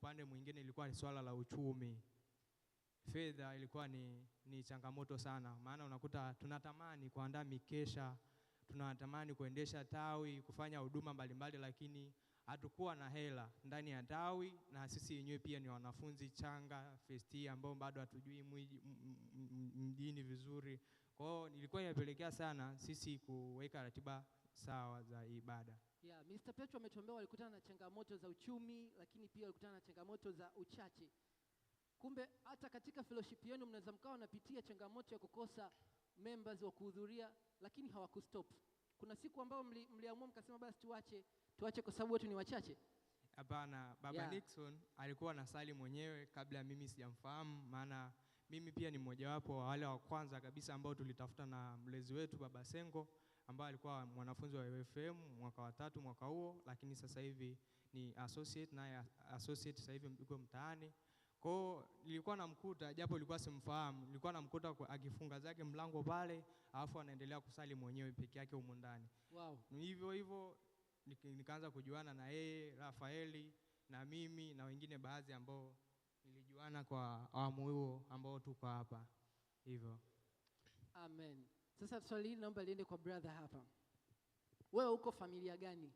upande mwingine ilikuwa ni swala la uchumi. Fedha ilikuwa ni changamoto sana, maana unakuta tunatamani kuandaa mikesha, tunatamani kuendesha tawi, kufanya huduma mbalimbali, lakini hatukuwa na hela ndani ya tawi, na sisi wenyewe pia ni wanafunzi changa first year ambao bado hatujui mjini vizuri. Kwa hiyo ilikuwa inapelekea sana sisi kuweka ratiba sawa za ibada. Yeah, Mr. Petro ametuambia walikutana na changamoto za uchumi, lakini pia walikutana na changamoto za uchache. Kumbe hata katika fellowship yenu mnaweza mkawa unapitia changamoto ya kukosa members wa kuhudhuria, lakini hawakustop. Kuna siku ambao mliamua mkasema basi tuache kwa sababu watu ni wachache? Hapana, Baba Nixon alikuwa anasali mwenyewe kabla mimi sijamfahamu, maana mimi pia ni mmojawapo wa wale wa kwanza kabisa ambao tulitafuta na mlezi wetu Baba Sengo, ambaye alikuwa mwanafunzi wa UFM mwaka wa 3 mwaka huo, lakini sasa hivi ni associate, naye associate sasa hivi yuko mtaani. Kwa hiyo nilikuwa namkuta, japo nilikuwa simfahamu, nilikuwa namkuta akifunga zake mlango pale, alafu anaendelea kusali mwenyewe peke yake huko ndani. Wow. Hivyo nikaanza kujuana na yeye, Rafaeli na mimi na wengine baadhi ambao nilijuana kwa awamu huo ambao tuko hapa. Hivyo. Amen. Sasa swali hili naomba liende kwa brother hapa. Wewe uko familia gani?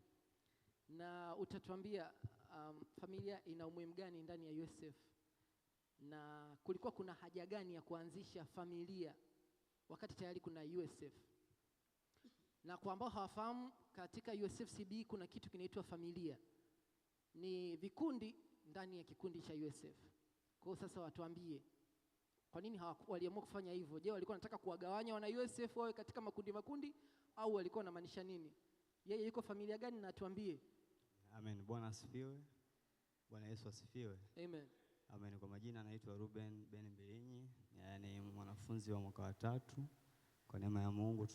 Na utatuambia familia ina umuhimu gani ndani ya USF? Na kulikuwa kuna haja gani ya kuanzisha familia wakati tayari kuna USF? Na kwa ambao hawafahamu, katika USF CBE kuna kitu kinaitwa familia. Ni vikundi ndani ya kikundi cha USF. Kwa hiyo sasa watuambie kwa nini waliamua kufanya hivyo? Je, walikuwa wanataka kuwagawanya wana USF wawe katika makundi au walikuwa wanamaanisha nini? Yeye yuko familia gani na atuambie. Amen. Bwana asifiwe. Bwana Yesu asifiwe. Amen. Amen. Kwa majina anaitwa Ruben Ben Mbilinyi, yani mwanafunzi wa mwaka wa 3. Kwa neema ya Mungu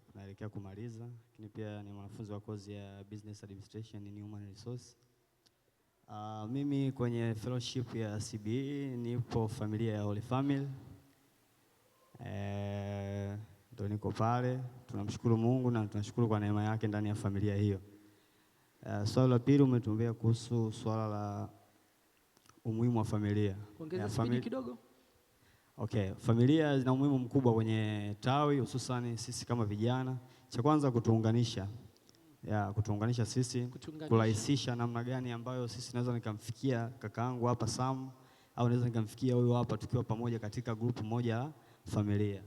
tunaelekea kumaliza, lakini pia ni mwanafunzi wa kozi ya Business Administration in Human Resource. Mimi kwenye fellowship ya CBE nipo familia ya Holy Family. Ndio niko pale. Tunamshukuru Mungu na tunashukuru kwa neema yake ndani ya familia hiyo. Swali la pili umetuambia kuhusu swala la umuhimu wa familia. Ongeza spidi kidogo. Okay, familia zina umuhimu mkubwa kwenye tawi, hususan sisi kama vijana. Cha kwanza kutuunganisha. Kutuunganisha sisi, kurahisisha namna gani ambayo sisi naweza nikamfikia kakaangu hapa Sam, au naweza nikamfikia huyo hapa tukiwa pamoja katika group moja la familia.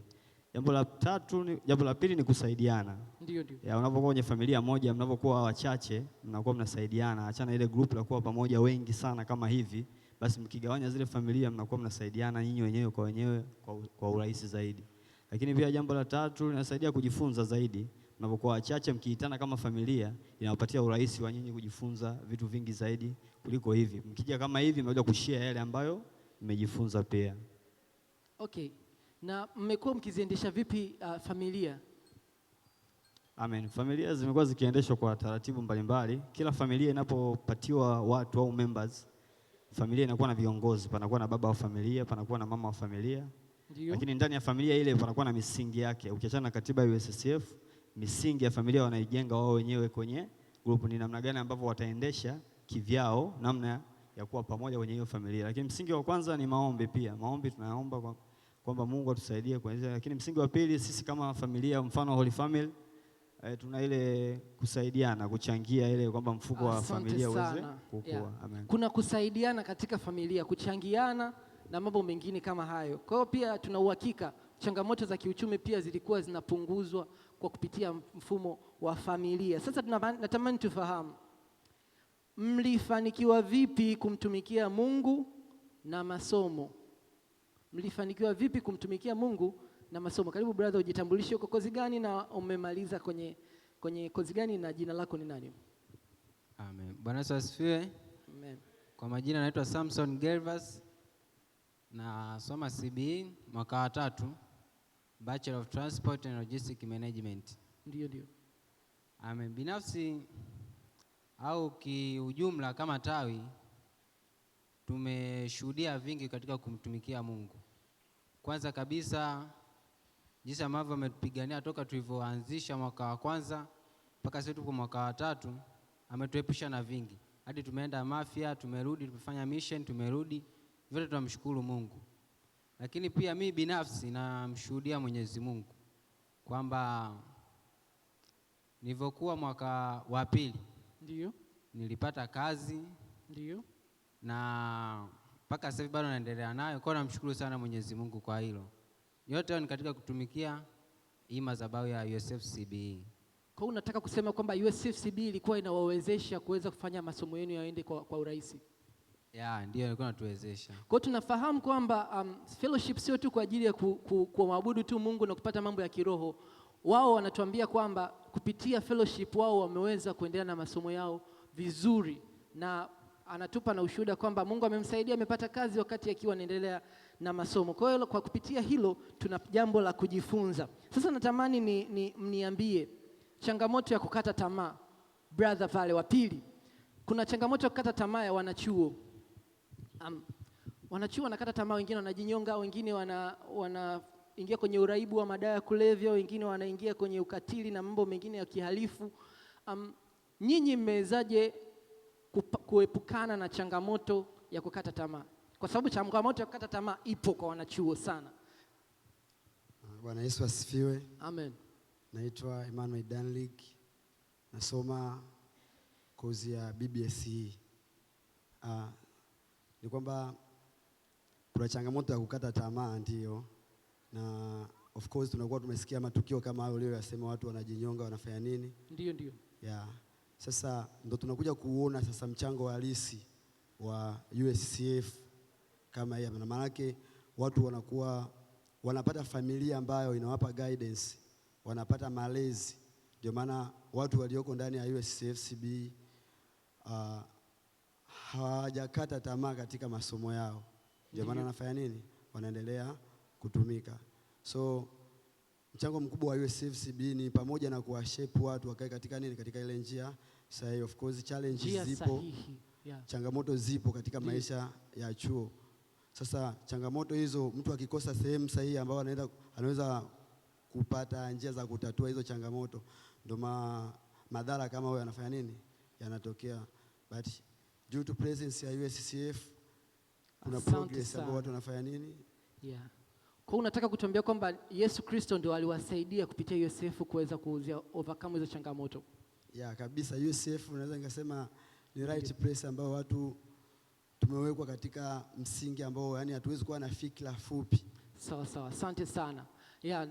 Jambo la pili ni kusaidiana. Ndio. Unapokuwa kwenye familia moja, mnapokuwa wachache, mnakuwa mnasaidiana. Achana ile group la kuwa pamoja wengi sana kama hivi, basi mkigawanya zile familia mnakuwa mnasaidiana nyinyi wenyewe kwa wenyewe kwa urahisi zaidi. Lakini pia jambo la tatu linasaidia kujifunza zaidi. Mnapokuwa wachache mkiitana kama familia, inawapatia urahisi wa nyinyi kujifunza vitu vingi zaidi kuliko hivi. Mkija kama hivi mnaweza kushare yale ambayo mmejifunza pia. Okay. Na mmekuwa mkiziendesha vipi familia? Amen. Familia zimekuwa zikiendeshwa kwa taratibu mbalimbali. Kila familia inapopatiwa watu au members, familia inakuwa na viongozi, panakuwa na baba wa familia, panakuwa na mama wa familia. Ndiyo. Lakini ndani ya familia ile panakuwa na misingi yake. Ukiachana na katiba ya USCF, misingi ya familia wanaijenga wao wenyewe kwenye group, ni namna gani ambavyo wataendesha kivyao namna ya kuwa pamoja kwenye hiyo familia. Lakini msingi wa kwanza ni maombi pia. Maombi tunaomba kwamba Mungu atusaidie kuendelea. Lakini msingi wa pili, sisi kama familia, mfano Holy Family, tuna ile kusaidiana, kuchangia ile kwamba mfuko wa familia uweze kukua. Yeah. Amen. Kuna kusaidiana katika familia, kuchangiana na mambo mengine kama hayo. Kwa hiyo pia tuna uhakika changamoto za kiuchumi pia zilikuwa zinapunguzwa kwa kupitia mfumo wa familia. Sasa natamani tufahamu, mlifanikiwa vipi kumtumikia Mungu na masomo? Mlifanikiwa vipi kumtumikia Mungu na masomo? Karibu brother, ujitambulishe, uko kozi gani na umemaliza kwenye kozi gani na jina lako ni nani? Amen. Bwana Yesu asifiwe. Amen. Kwa majina naitwa Samson Gervas, na soma CBE mwaka wa 3, Bachelor of Transport and Logistic Management. Ndio. Amen. Binafsi au kiujumla kama tawi tumeshuhudia vingi katika kumtumikia Mungu. Kwanza kabisa, jinsi ambavyo ametupigania toka tulivyoanzisha mwaka wa kwanza mpaka sasa tuko mwaka wa 3, ametuepusha na vingi. hadi tumeenda Mafia, tumerudi, tumefanya mission, tumerudi. Vyote tunamshukuru Mungu. Lakini pia mimi binafsi namshuhudia Mwenyezi Mungu kwamba nilivyokuwa mwaka wa pili Ndio. nilipata kazi. Ndio. Na mpaka sasa bado naendelea nayo. Kwa namshukuru sana Mwenyezi Mungu kwa hilo. Yote ni katika kutumikia hii madhabahu ya USF CBE. Kwa unataka kusema kwamba USF CBE ilikuwa inawawezesha kuweza kufanya masomo yenu yaende kwa urahisi? Ndio ilikuwa inatuwezesha. Kwa tunafahamu kwamba fellowship sio tu kwa ajili ya kuabudu tu Mungu na kupata mambo ya kiroho. Wao wanatuambia kwamba kupitia fellowship wao wameweza kuendelea na masomo yao vizuri, na anatupa na ushuhuda kwamba Mungu amemsaidia, amepata kazi wakati akiwa anaendelea na masomo. Kwa hiyo kwa kupitia hilo tuna jambo la kujifunza. Sasa natamani mniambie changamoto ya kukata tamaa. Brother pale wa pili, kuna changamoto ya kukata tamaa ya wanachuo. Wanachuo wanakata tamaa, wengine wanajinyonga, wengine wanaingia kwenye uraibu wa madawa ya kulevya, wengine wanaingia kwenye ukatili na mambo mengine ya kihalifu. Nyinyi mmewezaje kuepukana na changamoto ya kukata tamaa? Kwa sababu changamoto ya kukata tamaa ipo kwa wanachuo sana. Bwana Yesu asifiwe. Amen. Naitwa Emmanuel Danlik. Nasoma kozi ya BBSE. Ni kwamba kuna changamoto ya kukata tamaa ndio. Na of course tunakuwa tumesikia matukio kama hayo leo, yasema watu wanajinyonga, wanafanya nini? Ndio. Sasa ndo tunakuja kuona sasa mchango halisi wa USCF kama hii. Na maana yake watu wanakuwa wanapata familia ambayo inawapa guidance, wanapata malezi. Ndio maana watu walioko ndani ya USCF CBE hawajakata tamaa katika masomo yao. Ndio maana wanafanya nini? Wanaendelea kutumika. So mchango mkubwa wa USF CBE ni pamoja na kuwashape watu wakae katika nini? Katika ile njia sahihi. Of course challenges zipo. Changamoto zipo katika maisha ya chuo. Sasa changamoto hizo, mtu akikosa sehemu sahihi ambayo anaweza kupata njia za kutatua hizo changamoto, ndio madhara kama hayo yanafanya nini? Yanatokea. But due to presence ya USCF kuna progress ambayo watu wanafanya nini? Kwa unataka kutuambia kwamba Yesu Kristo ndio aliwasaidia kupitia USF kuweza overcome hizo changamoto? Kabisa. USF unaweza nikasema ni right place ambao watu tumewekwa katika msingi ambao yani hatuwezi kuwa na fikra fupi. Sawa. Asante sana.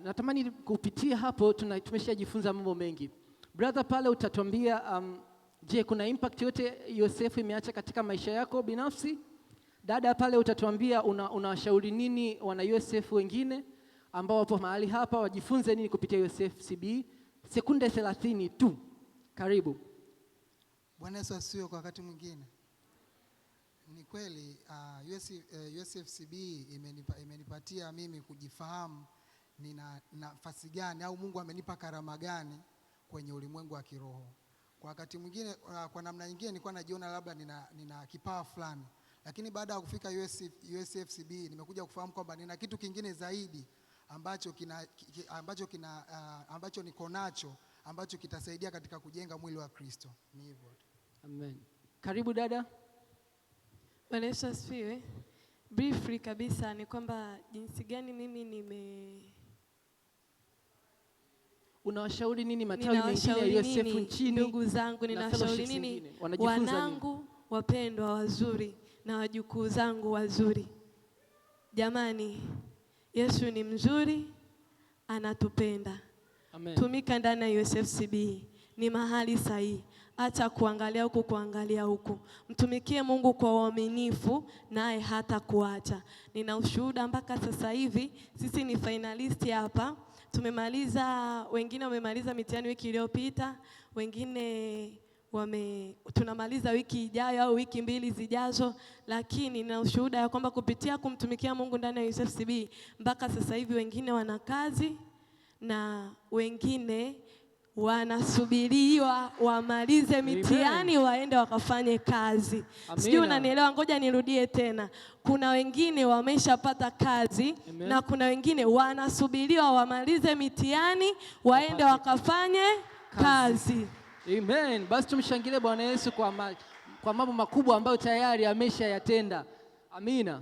Natamani kupitia hapo tumeshajifunza mambo mengi. Brother pale utatuambia je, kuna impact yote USF imeacha katika maisha yako binafsi? Dada pale utatuambia unawashauri nini wana USF wengine ambao wapo mahali hapa wajifunze nini kupitia USF CBE? Sekunde 30 tu. Karibu. Bwana Yesu asifiwe. Kwa wakati mwingine ni kweli USF CBE imenipatia mimi kujifahamu nina nafasi gani au Mungu amenipa karama gani kwenye ulimwengu wa kiroho. Kwa wakati mwingine kwa namna nyingine nilikuwa najiona labda nina kipawa fulani, lakini baada ya kufika USF CBE nimekuja kufahamu kwamba nina kitu kingine zaidi ambacho niko nacho ambacho kitasaidia katika kujenga mwili wa Kristo. Ni hivyo. Amen. Karibu dada. Bwana Yesu asifiwe. Briefly kabisa ni kwamba jinsi gani mimi unawashauri nini matawi mengine ya USF nchini? Ndugu zangu, ninawashauri nini wanangu wapendwa wazuri na wajukuu zangu wazuri? Jamani, Yesu ni mzuri, anatupenda. Amen. Tumika ndani ya USF CBE, ni mahali sahihi. Acha kuangalia huku. Mtumikie Mungu kwa uaminifu naye hata kuacha. Nina ushuhuda mpaka sasa hivi, sisi ni finalist hapa. Wengine wamemaliza mitihani wiki iliyopita, wengine tunamaliza wiki ijayo au wiki 2 zijazo, lakini na ushuhuda ya kwamba kupitia kumtumikia Mungu ndani ya USF CBE mpaka sasa hivi wengine wana kazi na wengine wanasubiriwa wamalize mitihani waende wakafanye kazi. Sijui unanielewa, ngoja nirudie tena. Kuna wengine wameshapata kazi. Amen. Na kuna wengine wanasubiriwa wamalize mitihani waende wakafanye kazi. Amen. Basi tumshangilie Bwana Yesu kwa kwa mambo makubwa ambayo tayari ameshayatenda. Amina.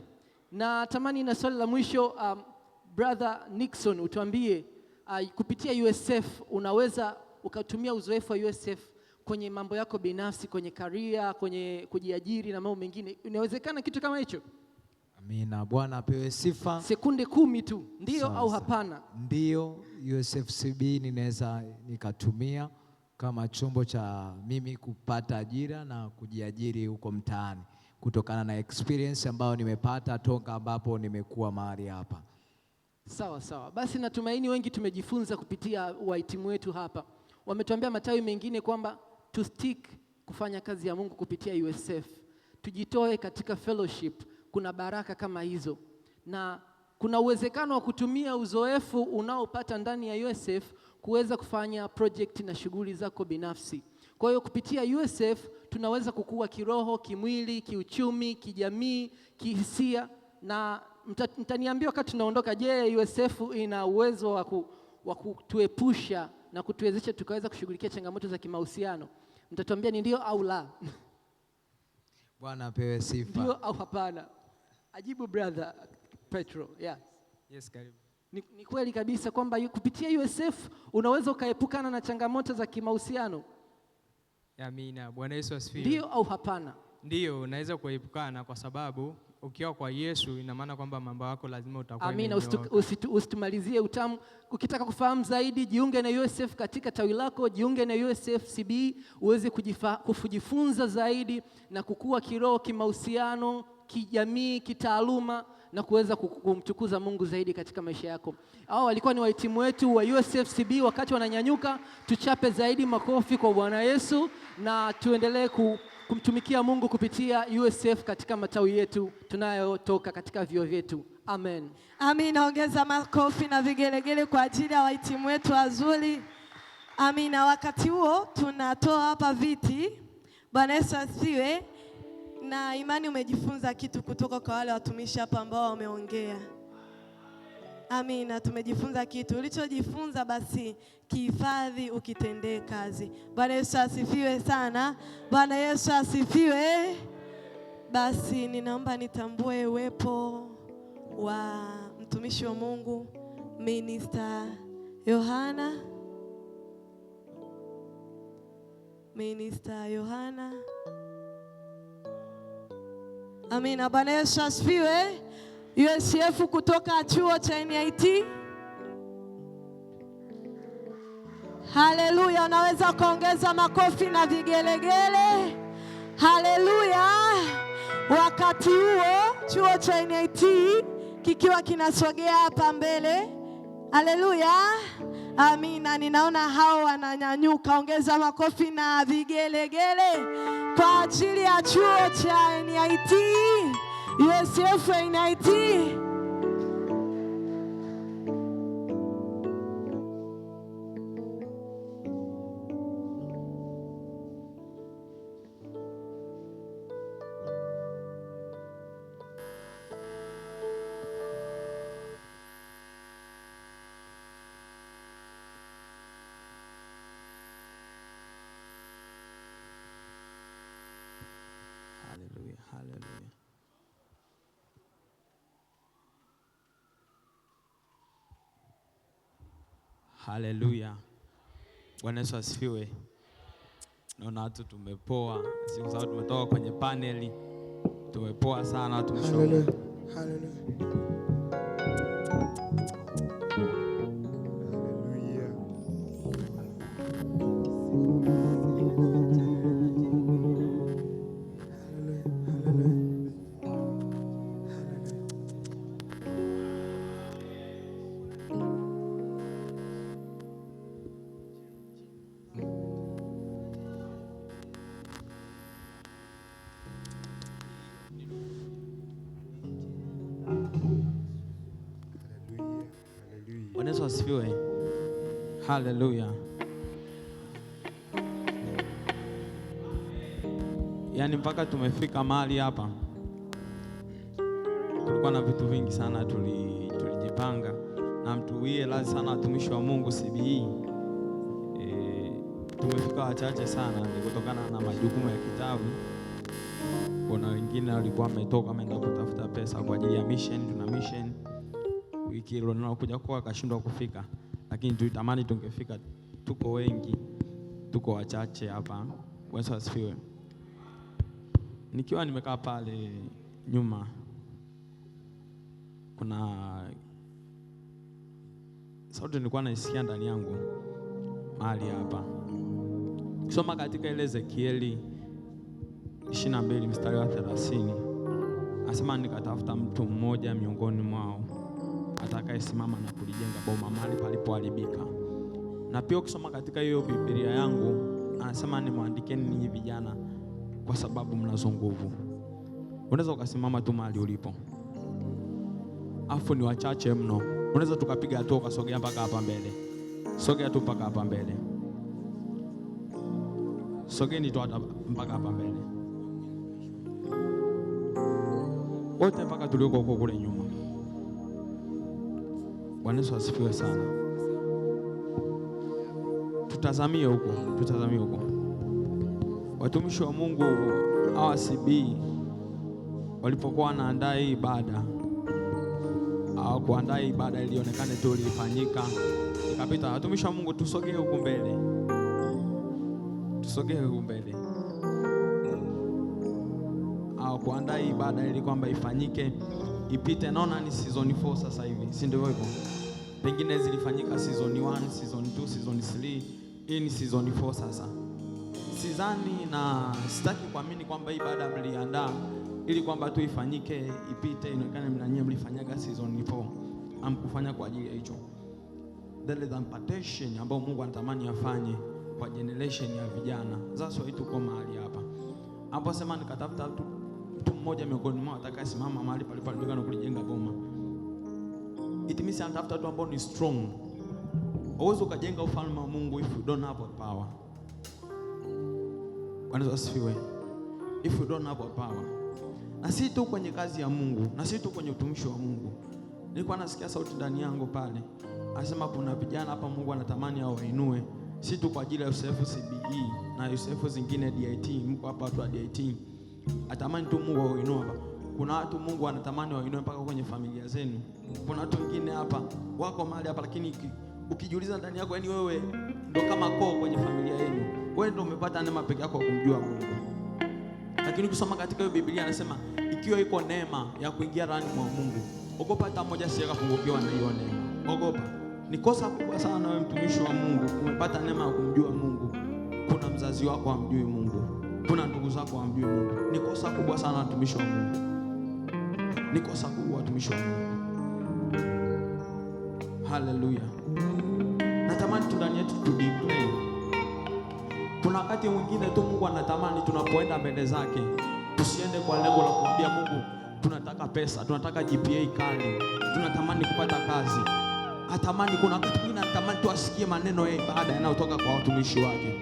Na tamani na swali la mwisho, Brother Nixon, utuambie kupitia USF unaweza ukatumia uzoefu wa USF kwenye mambo yako binafsi, kwenye career, kwenye kujiajiri na mambo mengine. Inawezekana kitu kama hicho? Amina. Bwana apewe sifa. Sekunde 10 tu, ndio Sawa, au sawa. hapana? Ndio, USFCB ninaweza nikatumia kama chombo cha mimi kupata ajira na kujiajiri huko mtaani, kutokana na experience ambayo nimepata toka ambapo nimekuwa mahali hapa. Sawa sawa. Basi natumaini wengi tumejifunza kupitia wahitimu wetu hapa. Wametuambia matawi mengine kwamba to stick kufanya kazi ya Mungu kupitia USF. Tujitoe katika fellowship, kuna baraka kama hizo. Na kuna uwezekano wa kutumia uzoefu unaopata ndani ya USF kuweza kufanya project na shughuli zako binafsi. Kwa hiyo kupitia USF tunaweza kukua kiroho, kimwili, kiuchumi, kijamii, kihisia. Na mtaniambia wakati tunaondoka, je, USF ina uwezo wa kutuepusha na kutuwezesha tukaweza kushughulikia changamoto za kimahusiano? Mtatuambia ni ndio au la? Bwana apewe sifa. Ndio au hapana? Ajibu Brother Petro. Yeah. Yes, karibu. Ni kweli kabisa kwamba kupitia USF unaweza ukaepukana na changamoto za kimahusiano? Amina. Bwana Yesu asifiwe. Ndio au hapana? Ndio, unaweza kuepukana kwa sababu ukiwa kwa Yesu ina maana kwamba mambo yako lazima utakuwa. Amina. Usitumalizie utamu. Ukitaka kufahamu zaidi, jiunge na USF katika tawi lako, jiunge na USF CB uweze kujifunza zaidi na kukua kiroho, kimahusiano, kijamii, kitaaluma na kuweza kumtukuza Mungu zaidi katika maisha yako. Hao walikuwa ni wahitimu wetu wa USF CB. Wakati wananyanyuka, tuchape zaidi makofi kwa Bwana Yesu na tuendelee kumtumikia Mungu kupitia USF katika matawi yetu tunayotoka katika vyuo vyetu. Amen. Amina. Ongeza makofi na vigelegele kwa ajili ya wahitimu wetu wazuri. Amina. Wakati huo tunatoa hapa viti. Bwana Yesu asifiwe. Na imani umejifunza kitu kutoka kwa wale watumishi hapa ambao wameongea. Amina, tumejifunza kitu. Ulichojifunza basi kihifadhi, ukitendee kazi. Bwana Yesu asifiwe sana. Bwana Yesu asifiwe. Basi ninaomba nitambue uwepo wa mtumishi wa Mungu Minister Yohana. Minister Yohana. Amina. Bwana Yesu asifiwe. USF kutoka chuo cha NIT. Haleluya. Unaweza kuongeza makofi na vigelegele. Haleluya. Wakati huo chuo cha NIT kikiwa kinasogea hapa mbele. Haleluya. Amina. Ninaona hao wananyanyuka. Ongeza makofi na vigelegele kwa ajili ya chuo cha NIT. USF NIT. Hallelujah, hallelujah. Haleluya. Bwana Yesu asifiwe. Naona watu tumepoa, si kwa sababu tumetoka kwenye paneli. Tumepoa sana watu mshono. Hallelujah. Hallelujah. Bwana Yesu asifiwe. Haleluya. Yaani mpaka tumefika mahali hapa, kulikuwa na vitu vingi sana tulijipanga, na mtuwie lazi sana watumishi wa Mungu CBE. Tumefika wachache sana ni kutokana na majukumu ya kitabu, kuna wengine walikuwa wametoka wameenda kutafuta pesa kwa ajili ya mission. Tuna mission wiki ile kuja kwa akashindwa kufika, lakini tulitamani tungefika. Tuko wengi, tuko wachache hapa. Yesu asifiwe. Nikiwa nimekaa pale nyuma, kuna sauti nilikuwa naisikia ndani yangu mahali hapa. Kusoma katika ile Ezekieli 22 mstari wa 30, asema nikatafuta mtu mmoja miongoni mwao atakayesimama na kulijenga boma mahali palipoharibika. Na pia ukisoma katika hiyo Biblia yangu anasema nimwandikeni ninyi vijana kwa sababu mnazo nguvu. Unaweza ukasimama tu mahali ulipo. Afu ni wachache mno. Unaweza tukapiga hatua ukasogea mpaka hapa mbele. Sogea tu mpaka hapa mbele. Sogeni tu mpaka hapa mbele. Wote mpaka tulioko huko kule nyuma. Bwana Yesu asifiwe sana. Tutazamie huko, tutazamie huko. Watumishi wa Mungu hawa CB walipokuwa wanaandaa hii ibada, au kuandaa ibada ilionekane tu ilifanyika ikapita. Watumishi wa Mungu tusogee huko mbele. Tusogee huko mbele. Au kuandaa ibada ili kwamba ifanyike ipite. Naona ni season 4 sasa hivi, si ndio hivyo? Pengine zilifanyika season 1, season 2, season 3. Hii ni season 4 sasa. Sidhani na sitaki kuamini kwamba ibada mliandaa ili kwamba tu ifanyike ipite inaonekana mnanyie mlifanyaga season 4. Amkufanya kwa ajili ya hicho. There is impartation ambayo Mungu anatamani afanye kwa generation ya vijana. Sasa watu tuko mahali hapa. Hapo sema nikatafuta mtu mmoja miongoni mwao atakayesimama mahali palipoharibika na kulijenga boma. It means anatafuta watu ambao ni strong. Uwezo ukajenga ufalme wa Mungu if you don't have power. Bwana asifiwe. If you don't have power. Na si tu kwenye kazi ya Mungu, na si tu kwenye utumishi wa Mungu. Nilikuwa nasikia sauti ndani yangu pale. Anasema kuna vijana hapa Mungu anatamani awainue, si tu kwa ajili ya UCF CBE na UCF zingine DIT, mko hapa watu wa DIT. Atamani tu Mungu awainue hapa. Kuna watu Mungu anatamani wainue mpaka kwenye familia zenu. Kuna watu wengine hapa wako mahali hapa, lakini ukijiuliza ndani yako, yani wewe ndo kama koo kwenye familia yenu. Wewe ndo umepata neema peke yako kumjua Mungu. Lakini kusoma katika hiyo Biblia anasema ikiwa iko neema ya kuingia ndani mwa Mungu, ogopa hata mmoja asiyeka kufungukiwa na hiyo neema. Ogopa. Ni kosa kubwa sana na wewe mtumishi wa Mungu umepata neema ya kumjua Mungu. Kuna mzazi wako hamjui Mungu. Kuna ndugu zako hamjui Mungu. Ni kosa kubwa sana watumishi wa Mungu. Ni kosa kubwa watumishi wa Mungu. Hallelujah. Natamani tu ndani yetu tu declare. Kuna wakati mwingine tu Mungu anatamani tunapoenda mbele zake tusiende kwa lengo la kumwambia Mungu tunataka pesa, tunataka GPA kali, tunatamani kupata kazi. Atamani kuna wakati mwingine anatamani tu asikie maneno ya ibada yanayotoka kwa watumishi wake.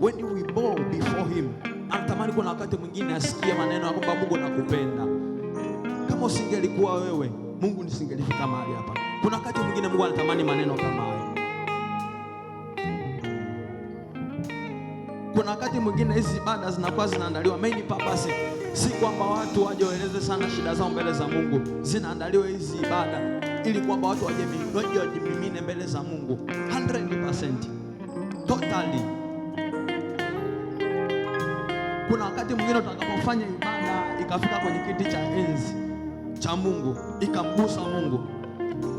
When we bow before him, anatamani kuna wakati mwingine asikie maneno ya kwamba Mungu nakupenda. Kama usingelikuwa wewe, Mungu nisingelifika mahali hapa. Kuna wakati mwingine Mungu anatamani maneno kama hayo. Kuna wakati mwingine hizi ibada zinakuwa zinaandaliwa main purpose si kwamba watu waje waeleze sana shida zao mbele za Mungu. Zinaandaliwa hizi ibada ili kwamba watu waje wajimimine mbele za Mungu 100% totally. Kuna wakati mwingine utakapofanya ibada ikafika kwenye kiti cha enzi cha Mungu ikamgusa Mungu,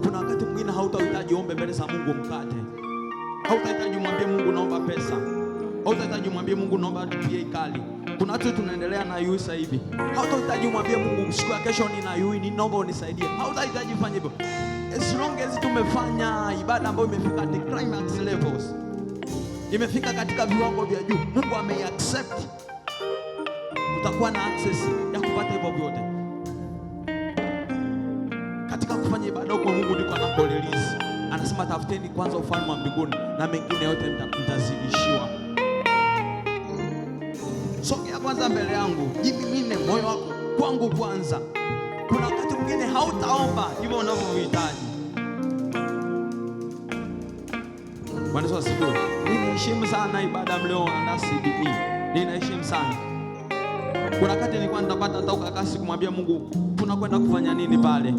kuna wakati mwingine hautahitaji ombe mbele za Mungu mkate. Hautahitaji mwambie Mungu naomba pesa. Hautahitaji mwambie Mungu naomba GPA kali. Kuna watu tunaendelea na yu sasa hivi. Hautahitaji mwambie Mungu siku ya kesho nina yu ninaomba unisaidie. Hautahitaji fanya hivyo. As long as tumefanya ibada ambayo imefika the climax levels, imefika katika viwango vya juu, Mungu ameaccept, utakuwa na access ya kupata hivyo vyote. Katika kufanya ibada huko Mungu ndiko anakolelisi. Anasema tafuteni kwanza ufalme wa mbinguni na mengine yote mtazidishiwa. Sogea kwanza mbele yangu, jimimine moyo wako kwangu kwanza. Kuna wakati mwingine hautaomba hivyo unavyohitaji. Bwana asifiwe. Ninaheshimu sana ibada mlioandaa CBE. Ninaheshimu sana. Kuna wakati nilikuwa nitapata hata ukakasi kumwambia Mungu, tunakwenda kufanya nini pale?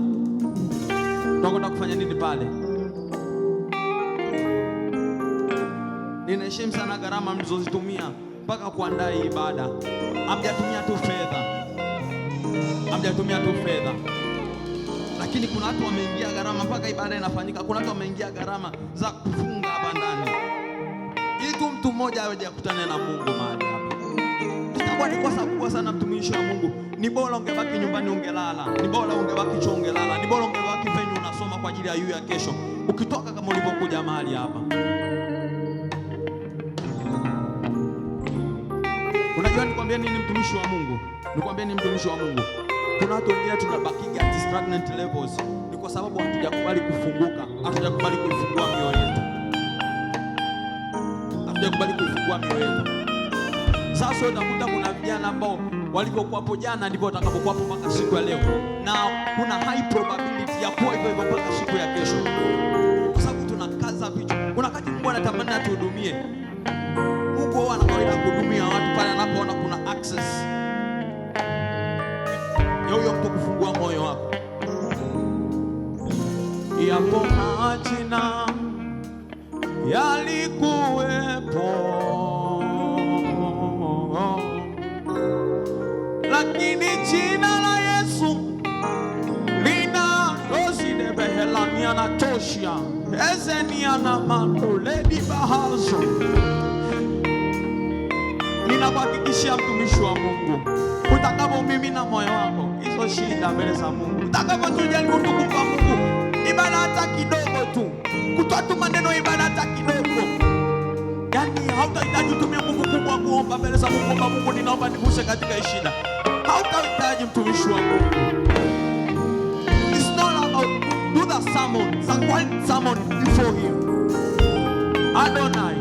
Tunakwenda kufanya nini pale? Ninaheshimu sana gharama mlizozitumia mpaka kuandaa hii ibada. Hamjatumia tu fedha. Hamjatumia tu fedha. Lakini kuna watu wameingia gharama mpaka ibada inafanyika. Kuna watu wameingia gharama za kufunga hapa ndani, ili tu mtu mmoja aje akutane na Mungu mahali hapa. Itakuwa ni kosa kubwa sana, mtumishi wa Mungu. Ni bora ungebaki nyumbani ungelala. Ni bora ungebaki chuo ungelala. Ni bora ungebaki venue unasoma kwa ajili ya yu ya kesho, ukitoka kama ulivyokuja mahali hapa. Unajua nikwambia nini mtumishi wa Mungu? Nikwambia nini mtumishi wa Mungu? Kuna watu wengine tunabaki at stagnant levels. Ni kwa sababu hatujakubali kufunguka. Hatujakubali kuifungua mioyo yetu. Hatujakubali kuifungua mioyo yetu. Sasa utakuta kuna vijana ambao walivyokuwa hapo jana ndivyo watakapokuwa hapo mpaka siku ya leo. Na kuna high probability ya kuwa hivyo hivyo mpaka siku ya kesho. Kwa sababu tunakaza vichwa. Kuna wakati Mungu anatamani atuhudumie. Mungu huwa anakwenda kuhudumia watu pale anapoona kuna access ya huyo mtu kufungua moyo wako. Yapo majina yalikuwepo, lakini jina la Yesu lina dosi de behelani anatosha ezeni ana mandoledi bahazo. Ninakuhakikishia mtumishi wa Mungu, utakavyomimina moyo wako, hizo shida mbele za Mungu, utakavyotujaribu kumpa Mungu ibada hata kidogo tu, kutoa tu maneno ibada hata kidogo, yani hautahitaji kutumia Mungu kubwa kuomba mbele za Mungu, kwa Mungu ninaomba niguse katika hii shida. Hautahitaji mtumishi wa Mungu. It's not about do the sermon, the one sermon before him. Adonai.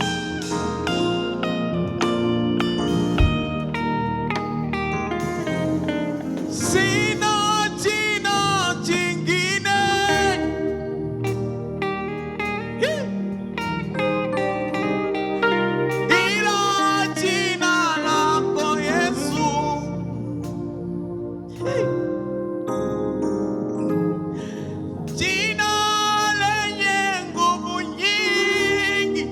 Sina jina jingine ila jina lako Yesu. Jina lenye nguvu nyingi,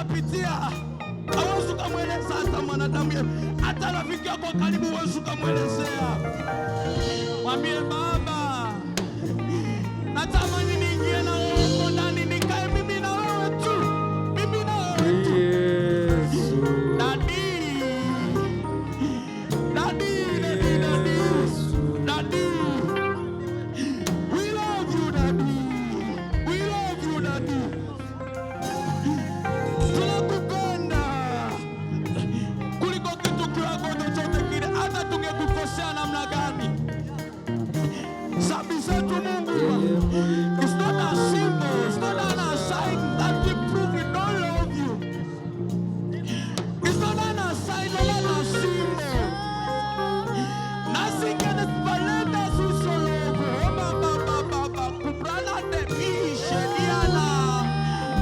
unapitia hauwezi ukamweleza hata mwanadamu, hata rafiki yako karibu huwezi ukamwelezea. Mwambie Baba, natamani niingie na wewe huko ndani, nikae mimi na wewe tu, mimi na wewe tu. Daddy, we love you, Daddy. We love you, Daddy. Tunakupenda kuliko kitu kiwango chochote kile, hata tungekukosea namna gani. Sabi zetu Mungu, it's not a symbol, it's not an sign that we prove we don't love you. It's not an sign, not a symbol. Nothing can explain us who so love. Baba, kubrana de ishe diana.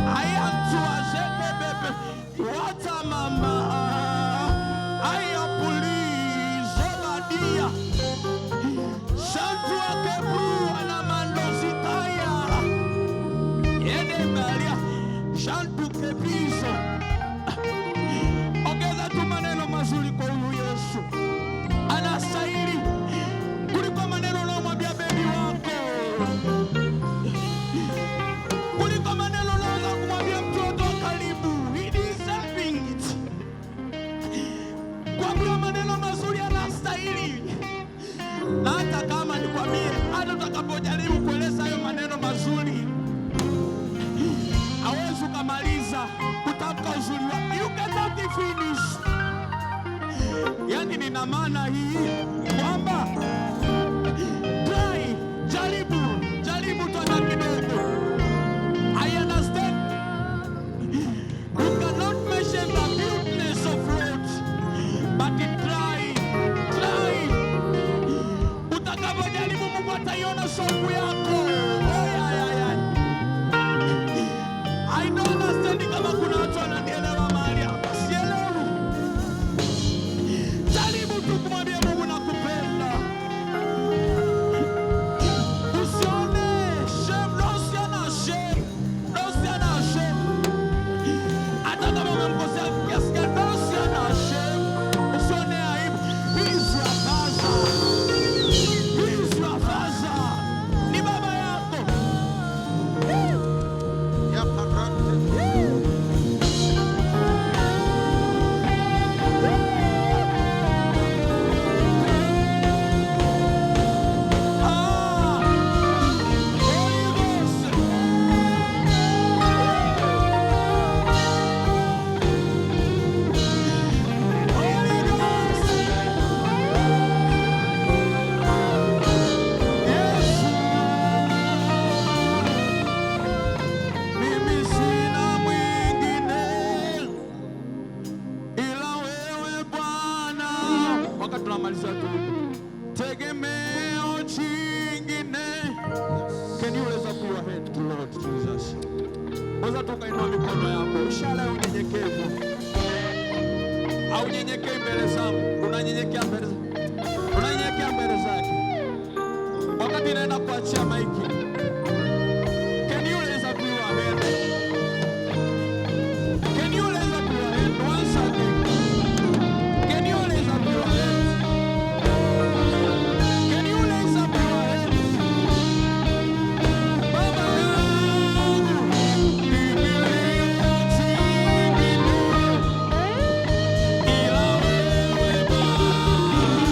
I am to a sheke bebe. What a mama. I am police. Obadia. Shantu akebru anamando sitaya. Yede maria. Shantu kebiso. Ongeza tu maneno mazuri kwa huyu Yesu. Anastahili kuliko maneno unayomwambia bebi wako, kuliko maneno unaweza kumwambia mtoto wa karibu. He deserving it. Kuambia maneno mazuri anastahili. Na hata kama nikwambie, hata utakapojaribu kueleza hayo maneno mazuri, hawezi ukamaliza kutamka uzuri wake. You cannot finish. Yani nina maana hii kwamba try, jaribu tena kidogo. I understand you cannot measure the beautiness of road, but try. Utakapojaribu Mungu ataiona shauku yako. I don't understand kama kuna watu wananielewa mahali hapa. Sielewi. Jaribu tu kumwambia Mungu nakupenda. Usione shame, usiona shame. Hata kama umemkosea kiasi gani, usiona shame. Usione aibu. He's your father. He's your father. Ni baba yako. Mimi sina mwingine ila wewe Bwana. Wakati tunamaliza tu, tegemeo jingine. Can you raise up your hand to Lord Jesus? Weza tukainua mikono yako, ishara ya unyenyekevu. Au nyenyekee mbele zangu, unanyenyekea mbele zake. Wakati naenda kuachia maiki, can you raise up your hand? Can you raise up your hand once again? Can you raise up your hand? Can you raise up your hand? Baba yangu, ila wewe Bwana.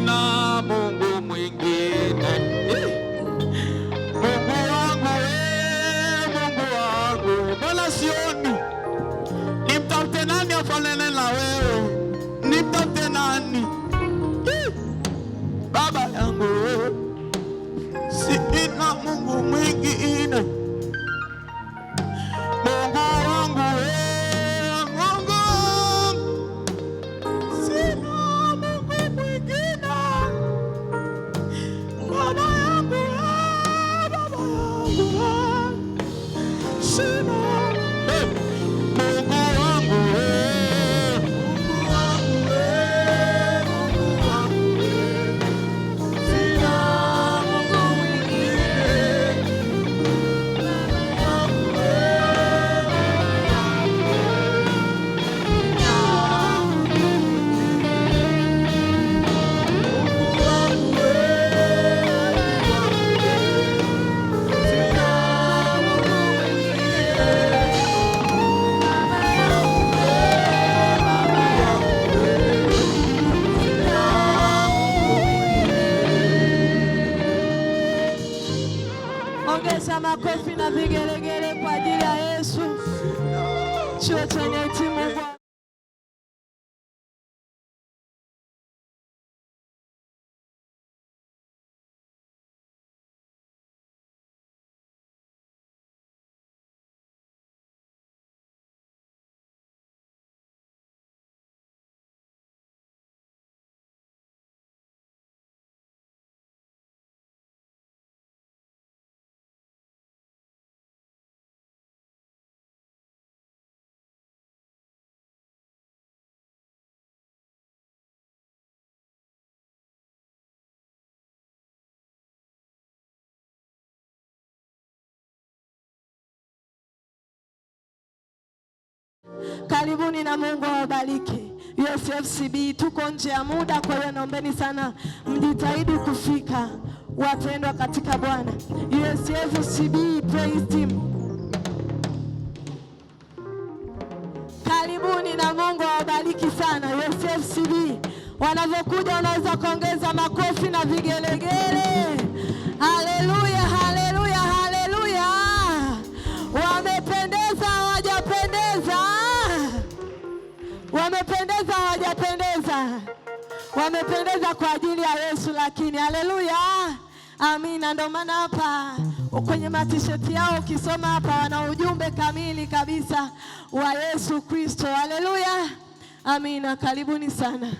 sina Mungu mwingine. Mungu wangu Mungu wangu, mbona sioni? Nimtafute nani afanane na wewe? Nimtafute nani? Baba yangu sina Mungu mwingine. Mungu wangu Mungu, sina Mungu mwingine. Baba yangu sina Mungu wangu Ongeza makofi na vigelegele kwa ajili ya Yesu. Chuo chenye timu kwa karibuni na Mungu awabariki. USFCB tuko nje ya muda, kwa hiyo naombeni sana mjitahidi kufika, wapendwa katika Bwana. USFCB praise team, karibuni na Mungu awabariki sana. USFCB wanavyokuja unaweza kuongeza makofi na vigelegele. Haleluya, haleluya, haleluya. Wamependeza hawajapendeza? Wamependeza hawajapendeza? Wamependeza kwa ajili ya Yesu, lakini haleluya, amina. Ndio maana hapa kwenye matisheti yao ukisoma hapa wana ujumbe kamili kabisa wa Yesu Kristo. Haleluya, amina. Karibuni sana.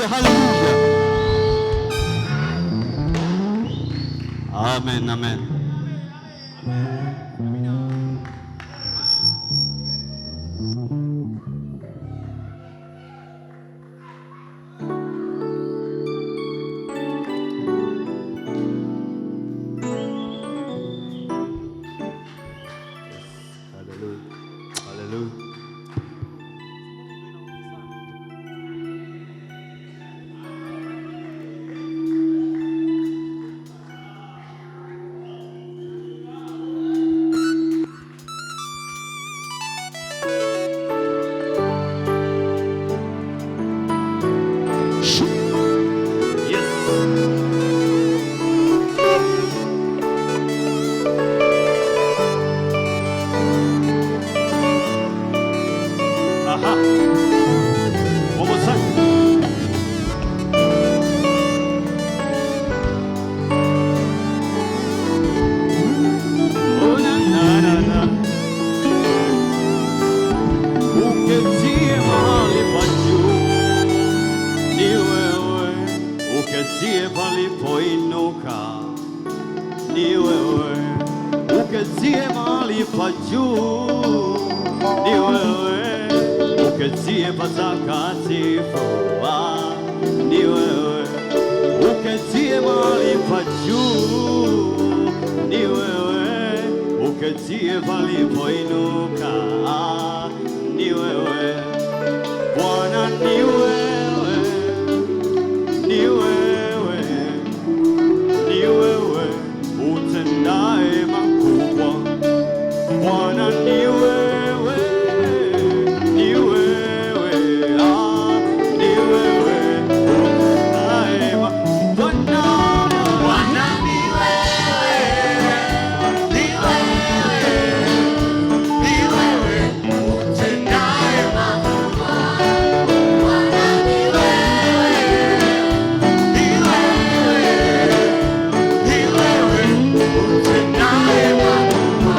haleluya, haleluya. Amen, amen. uketie palipoinuka, ni wewe. Uketie mahali pa juu, ni wewe. Uketie patakatifu, ni wewe. Uketie mahali pa juu, ni wewe. Uketie palipoinuka, ni wewe. Bwana ni wewe, ni wewe, ni wewe utendaye makubwa. Bwana ni wewe, ni wewe, ni wewe utendaye makubwa. Bwana ni wewe, ni wewe, ni wewe utendaye makubwa. Bwana ni wewe, ni wewe, ni wewe utendaye makubwa.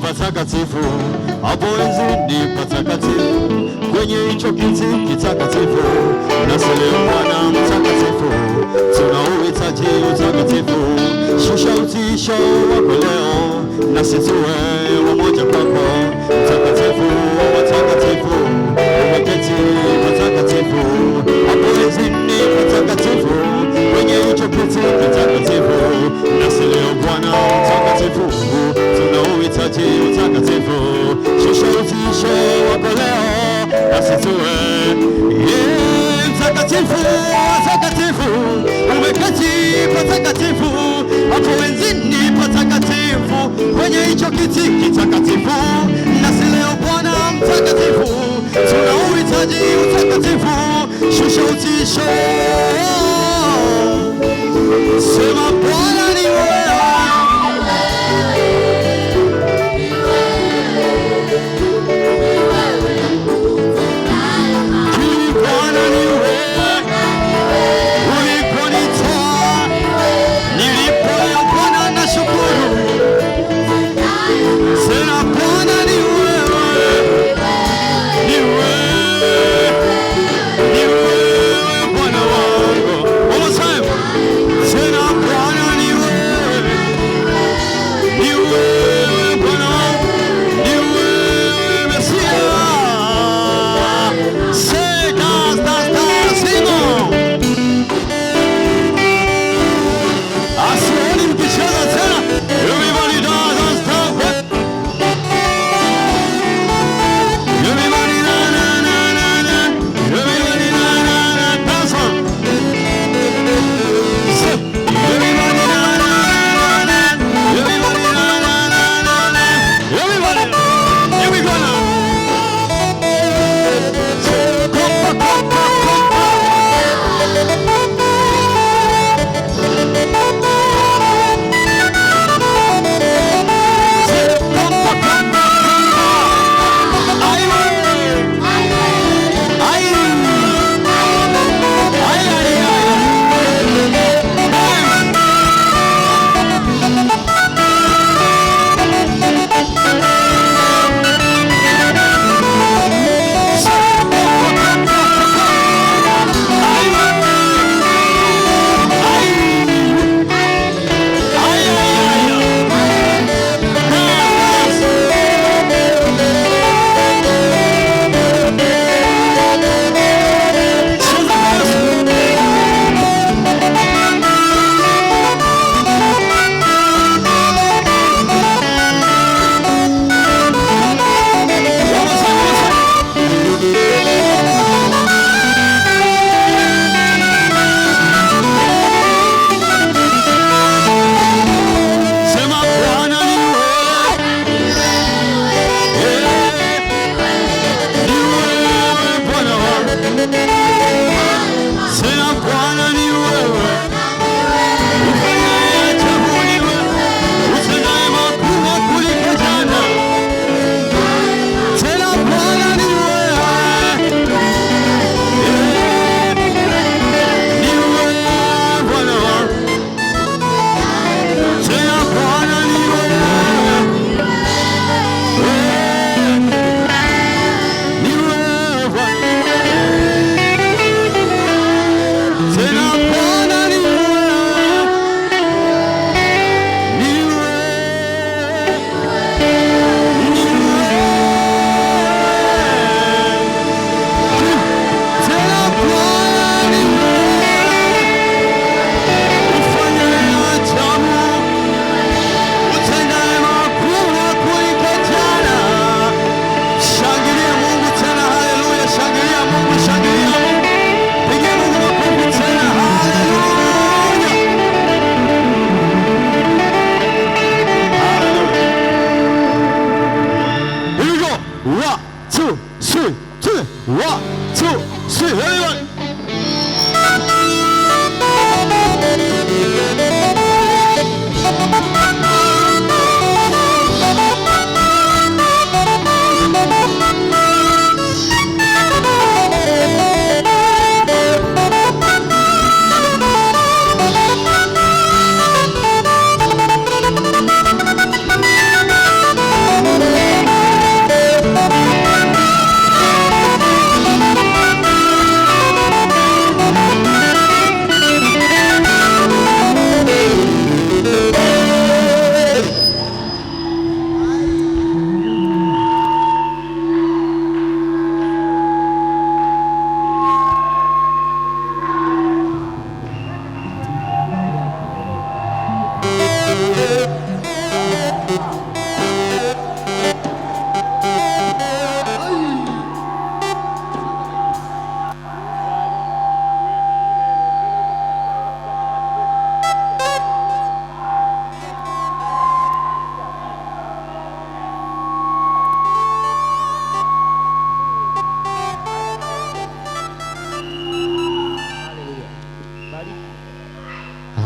Patakatifu, hapo enzini patakatifu, kwenye hicho kiti kitakatifu, nasi leo Bwana mtakatifu, tunauhitaji utakatifu. Shusha utisho wako leo, nasi tuwe wamoja kwako. Mtakatifu, watakatifu, umeketi patakatifu, hapo enzini patakatifu, kwenye hicho kiti kitakatifu, nasi leo Bwana mtakatifu, tunauhitaji utakatifu. Shusha utisho wako leo, nasi tuwe mtakatifu, watakatifu, umeketi patakatifu, hapo enzini patakatifu, kwenye hicho kiti kitakatifu, nasi leo Bwana mtakatifu, tunauhitaji utakatifu. Shusha utisho, sema Bwana ni wewe. One more time. 1, 2, 3, everyone.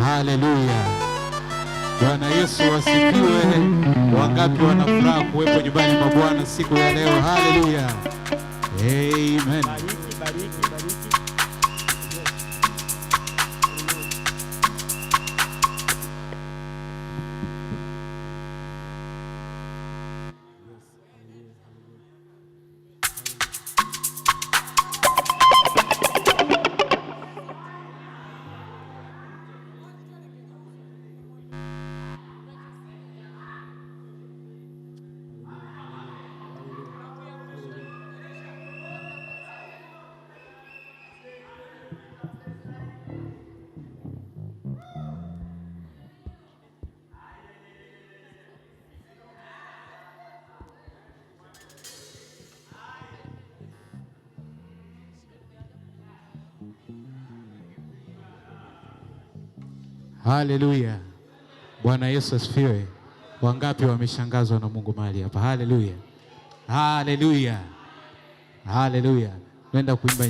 Haleluya. Bwana Yesu asifiwe. Wangapi wana furaha kuwepo nyumbani mwa Bwana siku ya leo? Haleluya. Amen. Bariki, bariki, bariki. Haleluya. Bwana Yesu asifiwe. Wangapi wameshangazwa na Mungu mahali hapa? Haleluya. Haleluya. Haleluya. Nenda kuimba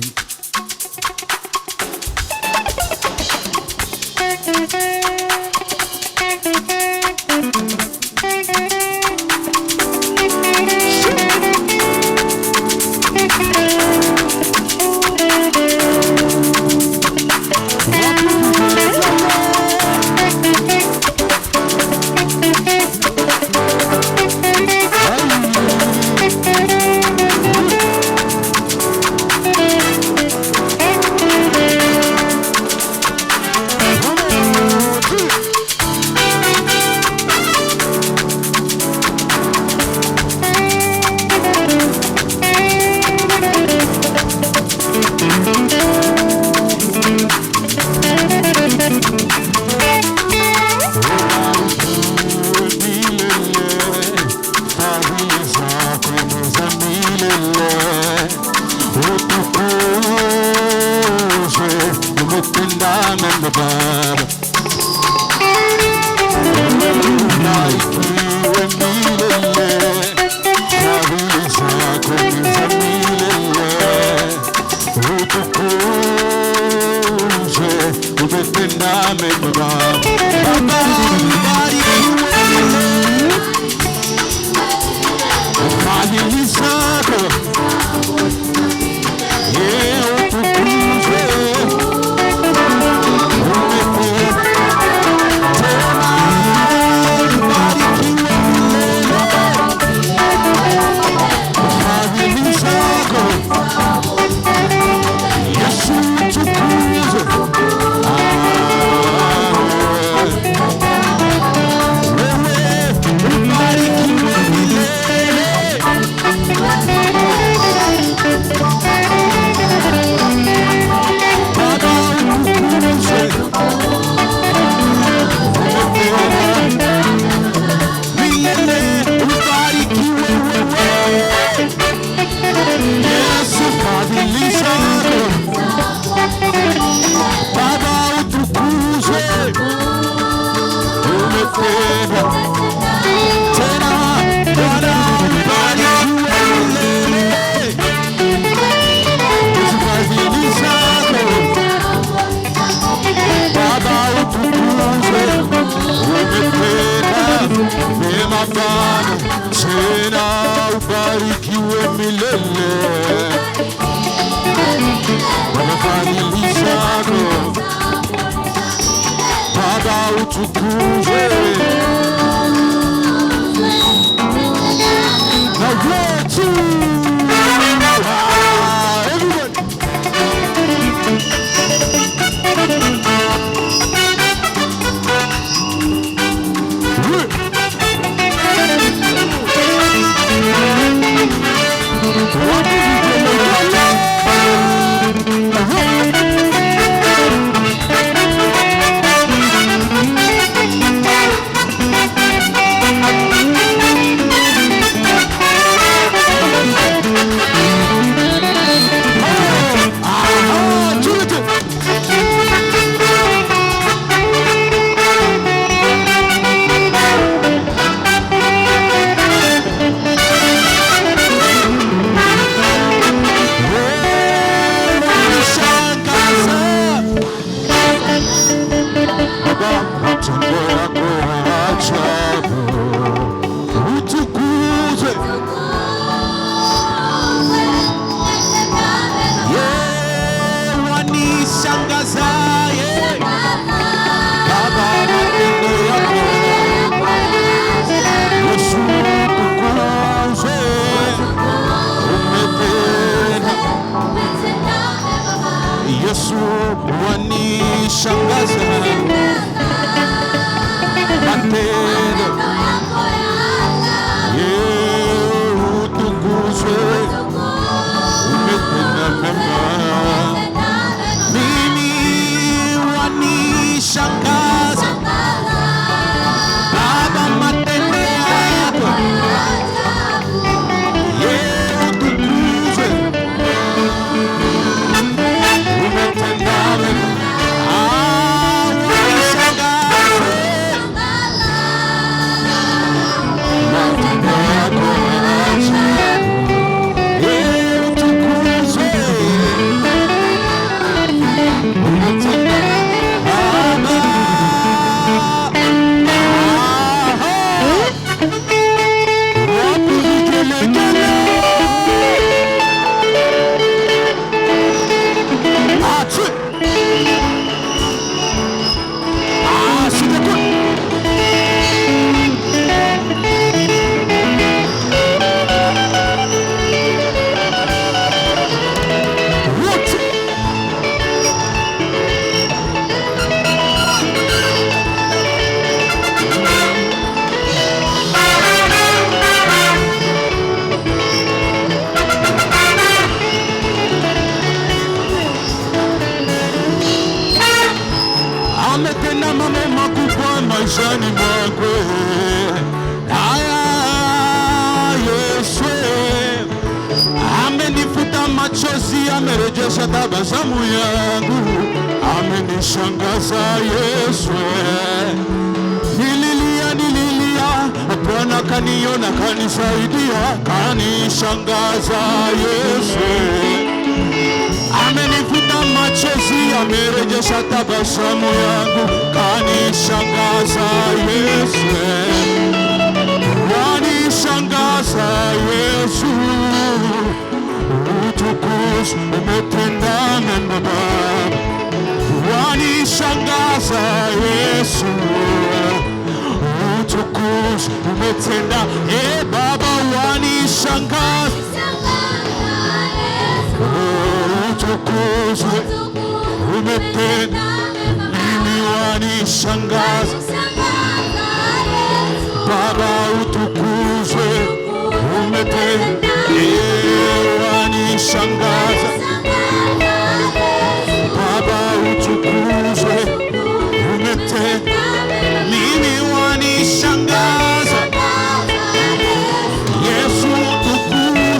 kwa fadhili zako Baba utukuzwe na wetu. Yesu wanishangaza matendo utukuzwe umetenda mema mimi wanishangaza Baba matendo yako utukuzwe ametenda mambo makubwa maishani mwako. Yesu amenifuta machozi, amerejesha tabasamu yangu, amenishangaza Yesu. Nililia, Bwana kaniona, kanisaidia, kanishangaza Yesu. Amenifuta machozi, amerejesha tabasamu yangu, kanishangaza Yesu. Wanishangaza Yesu. Utukufu umetenda mema Baba. Wanishangaza Yesu. Utukufu umetenda Baba, wanishangaza utukuzwe umetenda mimi, wanishangaza Baba, utukuzwe umetenda wanishangaza Baba, utukuzwe umetenda mimi, wanishangaza Yesu, utukuzwe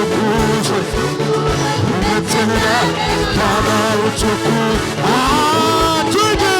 utukuzwe. Umetenda Baba utukuzwe. Tuje,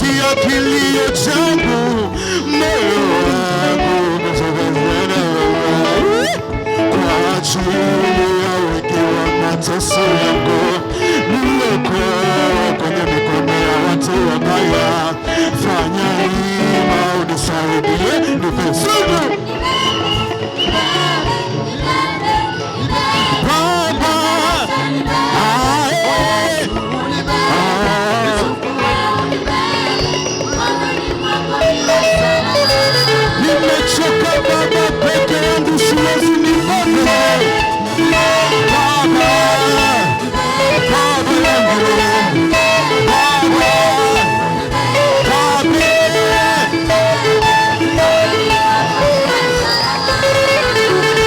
umesikia kilio changu, moyo wangu umesogezana kwa ajili ya wengi wa mateso yangu. Nimekuwa kwenye mikono ya watu wabaya, fanya hima unisaidie, nipe sugu nimechoka Baba, peke yangu siwezi nipone. Baba, Baba yangu, Baba, Baba,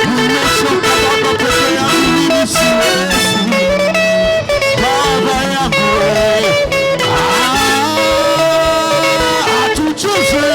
nimechoka Baba, peke yangu mimi siwezi. Baba yangu, atujuze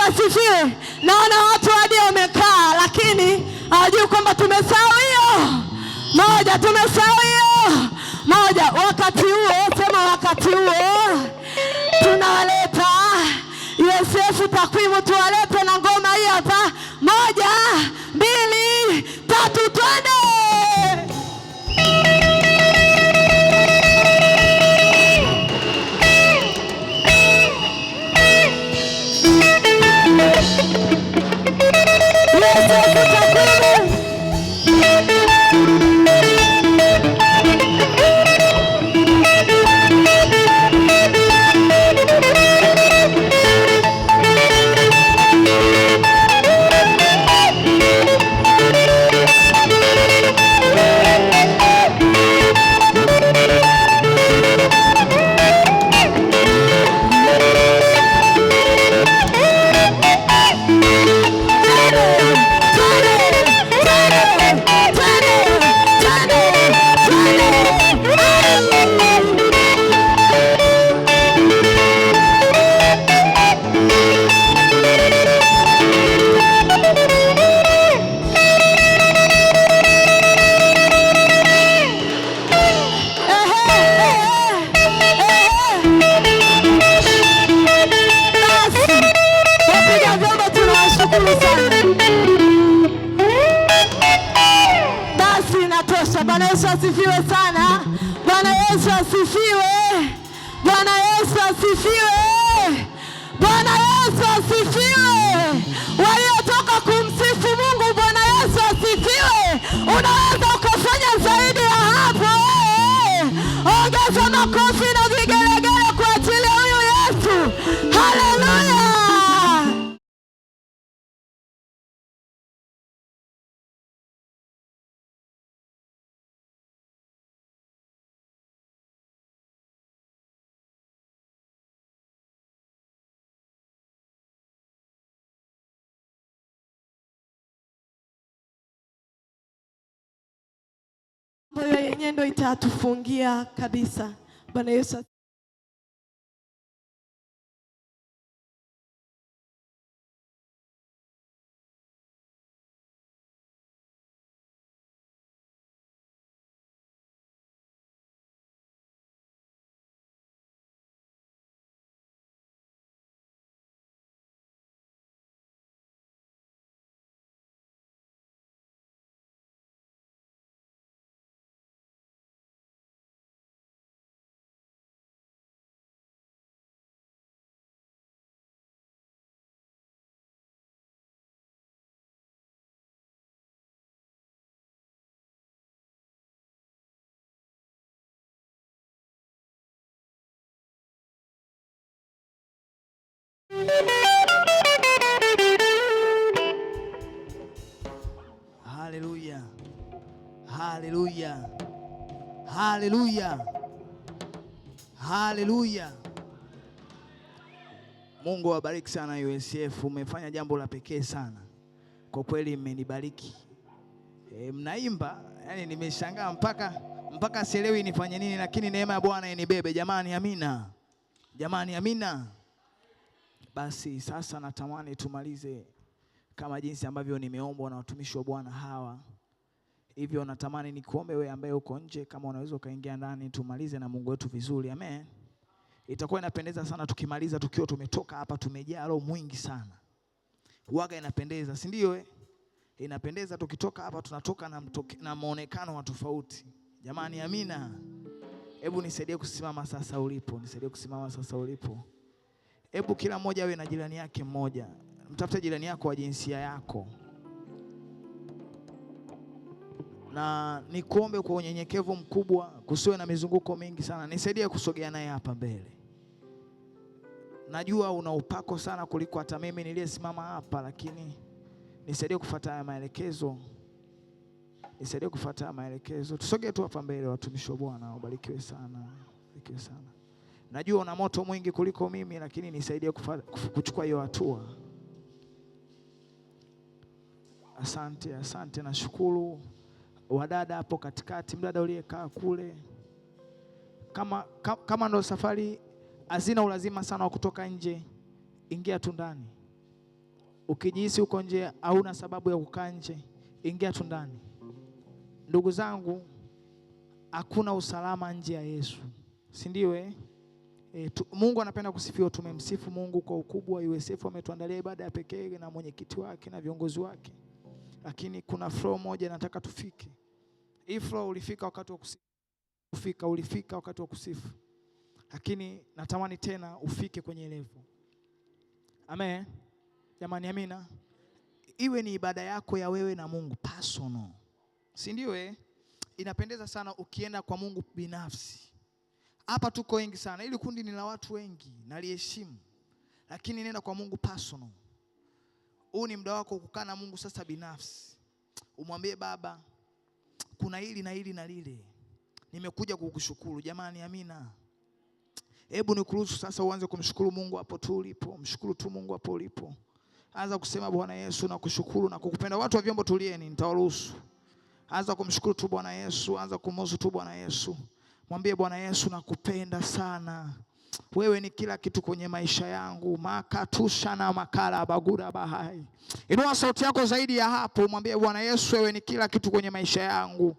asifiwe. Naona watu hadi wamekaa, lakini hawajui kwamba tumesahau hiyo moja, tumesahau hiyo Moja, wakati huo, sema wakati huo tunawaleta USF takwimu, tuwalete na ngoma hii hapa. 1, 2, 3, twende. Bwana Yesu asifiwe sana. Bwana Yesu asifiwe. Bwana Yesu asifiwe. Bwana Yesu asifiwe. Waliotoka kumsifu Mungu, Bwana Yesu asifiwe. Unaweza ukafanya zaidi ya hapo. Ongeza makofi na vigelegele kwa ajili ya huyu Yesu. Haleluya. Moyo yenyewe ndio itatufungia kabisa. Bwana Yesu. Haleluya. Haleluya. Haleluya. Haleluya. Mungu awabariki sana USF, umefanya jambo la pekee sana. Kwa kweli mmenibariki. Mnaimba, yani nimeshangaa mpaka sielewi nifanye nini, lakini neema ya Bwana inibebe. Jamani amina. Jamani amina. Basi sasa natamani tumalize kama jinsi ambavyo nimeombwa na watumishi wa Bwana hawa. Hivyo natamani nikuombe wewe ambaye uko nje, kama unaweza kaingia ndani tumalize na Mungu wetu vizuri. Amen. Itakuwa inapendeza sana tukimaliza tukiwa tumetoka hapa tumejaa roho mwingi sana. Huaga inapendeza, si ndio? Inapendeza tukitoka hapa tunatoka na muonekano wa tofauti. Jamani amina. Hebu nisaidie kusimama sasa ulipo. Nisaidie kusimama sasa ulipo. Hebu kila mmoja awe na jirani yake mmoja. Mtafute jirani yako wa jinsia yako. Na nikuombe kwa unyenyekevu mkubwa, kusiwe na mizunguko mingi sana. Nisaidie kusogea naye hapa mbele. Najua una upako sana kuliko hata mimi niliyesimama hapa, lakini nisaidie kufuata maelekezo. Nisaidie kufuata maelekezo. Tusogee tu hapa mbele watumishi wa Bwana, ubarikiwe sana. Ubarikiwe sana. Najua una moto mwingi kuliko mimi, lakini nisaidie kuchukua hiyo hatua. Asante, asante, nashukuru. Wadada hapo katikati, mdada uliyekaa kule. Kama ndo safari hazina ulazima sana wa kutoka nje, ingia tu ndani. Ukijihisi uko nje hauna sababu ya kukaa nje, ingia tu ndani. Ndugu zangu, hakuna usalama nje ya Yesu, si ndio? Mungu anapenda kusifiwa. Tumemsifu Mungu kwa ukubwa. USF wametuandalia ibada ya pekee na mwenyekiti wake na viongozi wake, lakini kuna flow moja nataka tufike. Hii flow ulifika wakati wa kusifu, ulifika wakati wa kusifu, lakini natamani tena ufike kwenye level. Amen jamani, amina. Iwe ni ibada yako ya wewe na Mungu personal, si ndio? Inapendeza sana ukienda kwa Mungu binafsi. Hapa tuko wengi sana, ili kundi ni la watu wengi, naliheshimu, lakini nenda kwa Mungu personal. Huu ni muda wako kukaa na Mungu sasa binafsi. Umwambie Baba, kuna hili na hili na lile, nimekuja kukushukuru. Jamani, amina. Hebu nikuruhusu sasa uanze kumshukuru Mungu hapo tu ulipo. Mshukuru tu Mungu hapo ulipo. Anza kusema Bwana Yesu nakushukuru na kukupenda. Watu wa vyombo tulieni, nitawaruhusu. Anza kumshukuru tu Bwana Yesu, anza kumwoza tu Bwana Yesu. Mwambie Bwana Yesu nakupenda sana. Wewe ni kila kitu kwenye maisha yangu. Makatusha na makala bagura bahai. Inua sauti yako zaidi ya hapo, mwambie Bwana Yesu wewe ni kila kitu kwenye maisha yangu.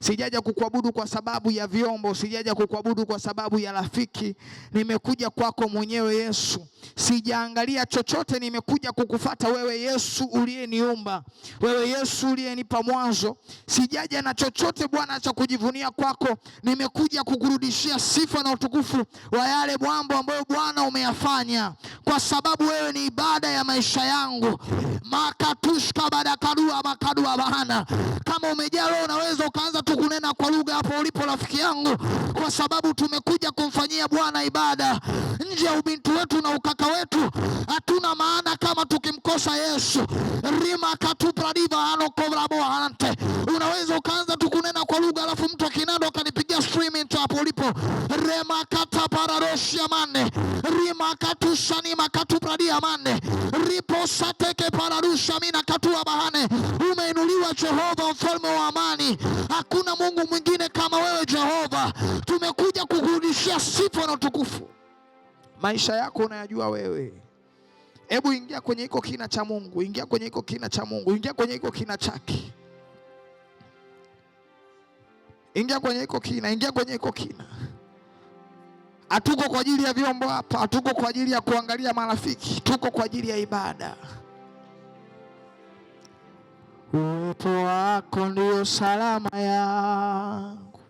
Sijaja kukuabudu kwa sababu ya vyombo, sijaja kukuabudu kwa sababu ya rafiki. Nimekuja kwako mwenyewe Yesu. Sijaangalia chochote, nimekuja kukufuata wewe Yesu uliyeniumba. Wewe Yesu uliyenipa mwanzo. Sijaja na chochote Bwana cha kujivunia kwako. Nimekuja kukurudishia sifa na utukufu wa yale mambo ambayo Bwana umeyafanya. Kwa sababu wewe ni ibada ya maisha yangu. Makatushka badakadua makadua bahana. Kama umejaa leo unaweza ukaanza tu kunena kwa lugha hapo ulipo rafiki yangu, kwa sababu tumekuja kumfanyia Bwana ibada. Nje ya ubintu wetu na ukaka wetu hatuna maana kama tukimkosa Yesu. Rima katupradiva ano kobrabo hante. Unaweza ukaanza tu kunena kwa lugha alafu mtu akinado akanipigia streaming tu hapo ulipo. Rema katapararoshia mane. Rima katushani makatupradia mane. Ripo sateke pararusha mina katua bahane. Umeinuliwa Jehova, mfalme wa amani. Hakuna Mungu mwingine kama wewe Jehova. Tumekuja kukurudishia sifa na utukufu. Maisha yako unayajua wewe. Hebu ingia kwenye iko kina cha Mungu, ingia kwenye iko kina cha Mungu, ingia kwenye iko kina chake. Ingia kwenye iko kina, ingia kwenye iko kina. Hatuko kwa ajili ya vyombo hapa, hatuko kwa ajili ya kuangalia marafiki, tuko kwa ajili ya ibada. Uwepo wako ndio salama yangu.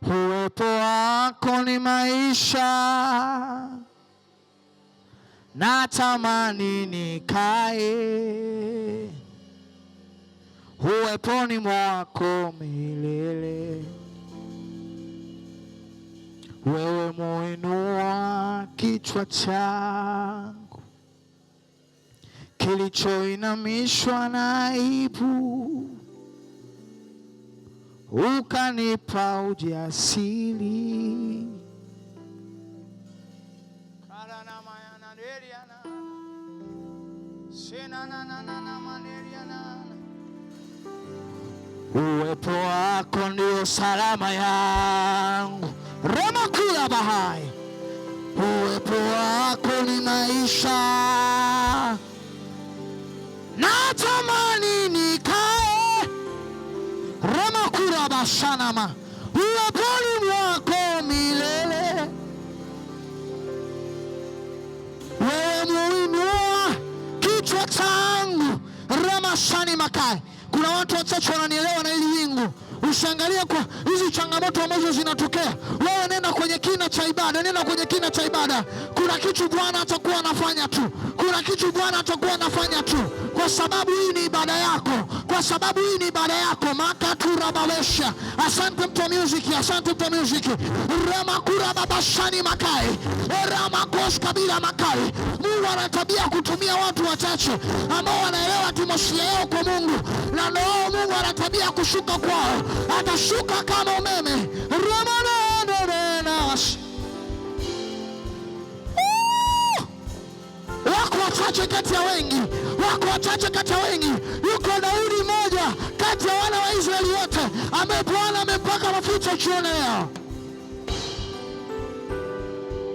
Uwepo wako ni maisha. Natamani nikae uweponi mwako milele. Wewe muinua kichwa changu kilichoinamishwa na aibu, ukanipa ujasiri. Uwepo wako ndio salama yangu. Ramakula bahai. Uwepo wako ni maisha. Natamani nikae Ramakula bashanama uweponi mwako milele. Wewe muinua kichwa changu Ramashani makai. Kuna watu wachache wananielewa na hili wingu. Ushangalia kwa hizi changamoto ambazo zinatokea. Wewe nenda kwenye kina cha ibada, nenda kwenye kina cha ibada. Kuna kitu Bwana atakuwa anafanya tu. Kuna kitu Bwana atakuwa anafanya tu. Kwa sababu hii ni ibada yako. Kwa sababu hii ni ibada yako. Makatura babesha. Asante mtu music, asante mtu music. Ramakura babashani makai. Ramakosh kabila makai. Mungu ana tabia kutumia watu wachache ambao wanaelewa atmosphere yao kwa Mungu. Na ndio Mungu ana tabia kushuka kwao. Atashuka kama umeme. Wako wachache kati ya wengi. Wako wachache kati ya wengi. Yuko Daudi mmoja kati ya wana wa Israeli wote ambaye Bwana amempaka mafuta chuoni yao.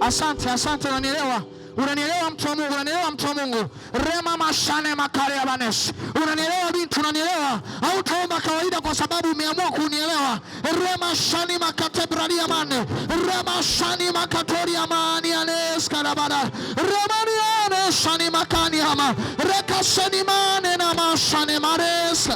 Asante, asante unanielewa. Unanielewa mtu wa Mungu? Unanielewa mtu wa Mungu? Rema mashane makare ya banes. Unanielewa bintu? Unanielewa? Au utaomba kawaida kwa sababu umeamua kunielewa? Rema shani makatebrali amane. Rema shani makatori amani anes karabara. Remani ane shani makani ama. Reka shani mane na mashane mares.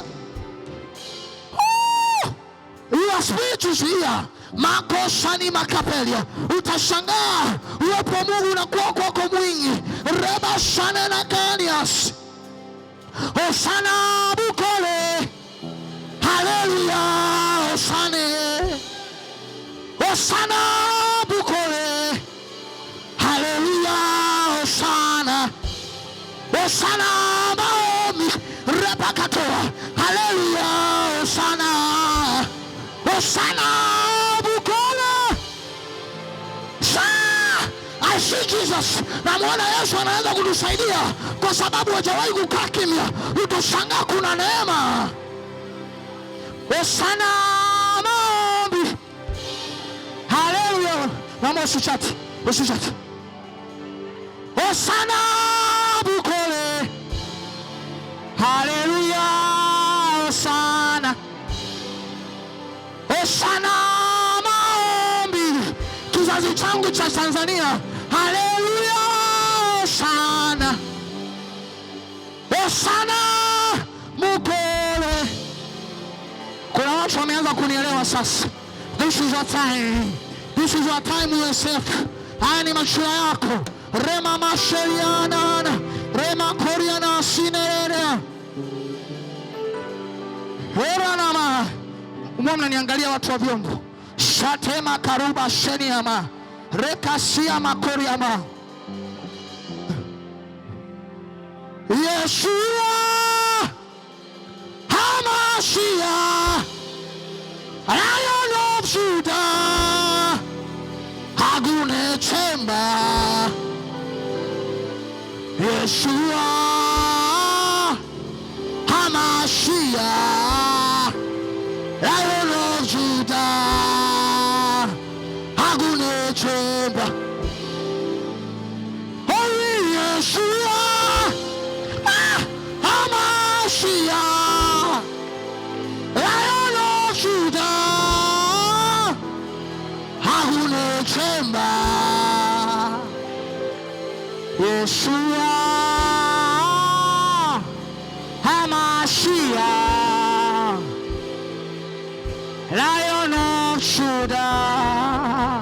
Your speech is here. Makoshani makapelia. Utashangaa uwepo wa Mungu unakuwa kwako mwingi. Reba shane na kanias. Osana bukole. Haleluya. Osane. Osana bukole. Haleluya. Osana. Osana maomi. Reba katoa. Haleluya. Osana. Osana bukole. I see Jesus. Namuona Yesu anaweza kutusaidia kwa sababu hajawahi kukaa kimya. Utashangaa kuna neema. Osana maombi. Haleluya. Naomba usichati. Usichati. Osana bukole. Haleluya. Osana. Osana maombi. Kizazi changu cha Tanzania. Haleluya. Osana. Osana mukole. Kuna watu wameanza kunielewa sasa. This is your time. This is your time yourself. Haya ni machua yako. Rema masheriana. Rema koriana sinerea. Hora nama. Mnaniangalia watu wa vyombo. Shatema karuba sheniama. Rekasia makoriama. Yeshua Hamashia Lion of Judah Hagune Chemba. Yeshua Hamashia Lion of Judah Hagune Chemba. Holy Yeshua Hamashia Lion of Judah Hagune Chemba. Yeshua Hamashia Lion of Judah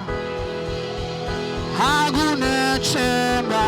Hagune Chemba.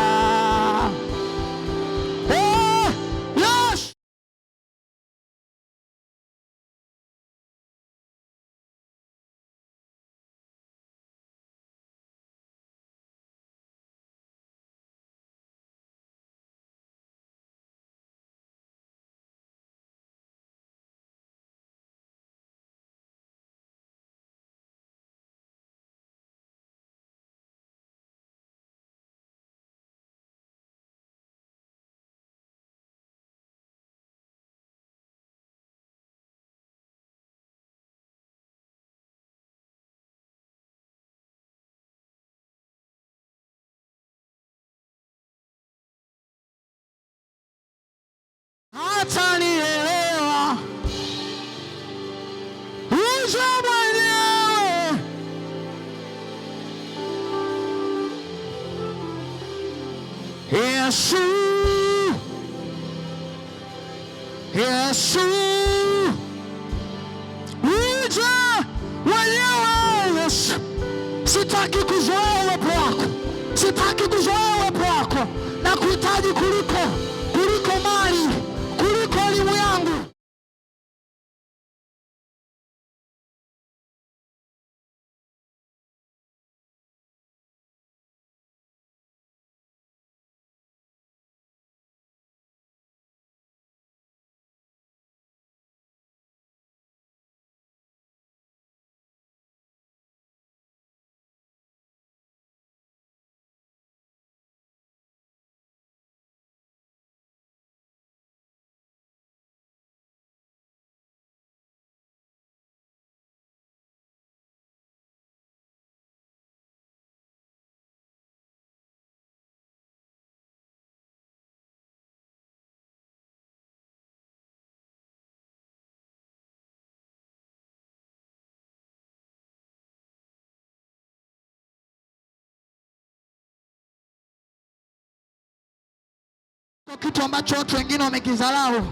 Hata nielewa uja mwenyewe. Yesu, Yesu, uja mwenyewe. Yesu, sitaki kuzoea uwepo wako, sitaki kuzoea uwepo wako, na kuhitaji kuliko mali, kuliko elimu yangu. Kwa kitu ambacho watu wengine wamekidharau,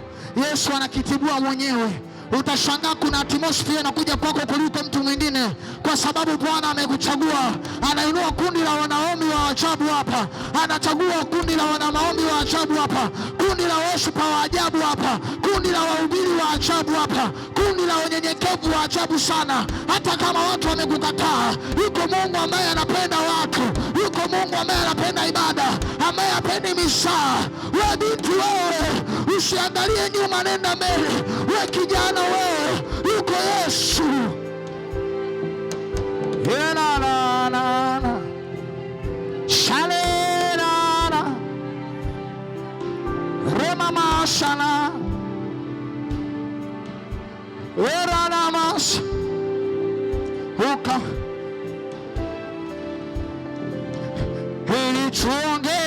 Yesu anakitibua mwenyewe. Utashangaa kuna atmosphere inakuja kwako kuliko mtu mwingine, kwa sababu Bwana amekuchagua. Anainua kundi la wanaombi wa ajabu hapa, anachagua kundi la wanamaombi wa ajabu hapa, kundi la worshiper wa ajabu hapa, kundi la wahubiri wa ajabu hapa, kundi la wanyenyekevu wa ajabu sana. Hata kama watu wamekukataa, yuko Mungu ambaye anapenda watu, yuko Mungu ambaye anapenda ibada, ambaye hapendi misaa. Wewe binti, wewe usiangalie nyuma, nenda mbele. Wewe kijana, wewe yuko Yesu. Na na na na shale na na rema mashana era na mas uka ili tuonge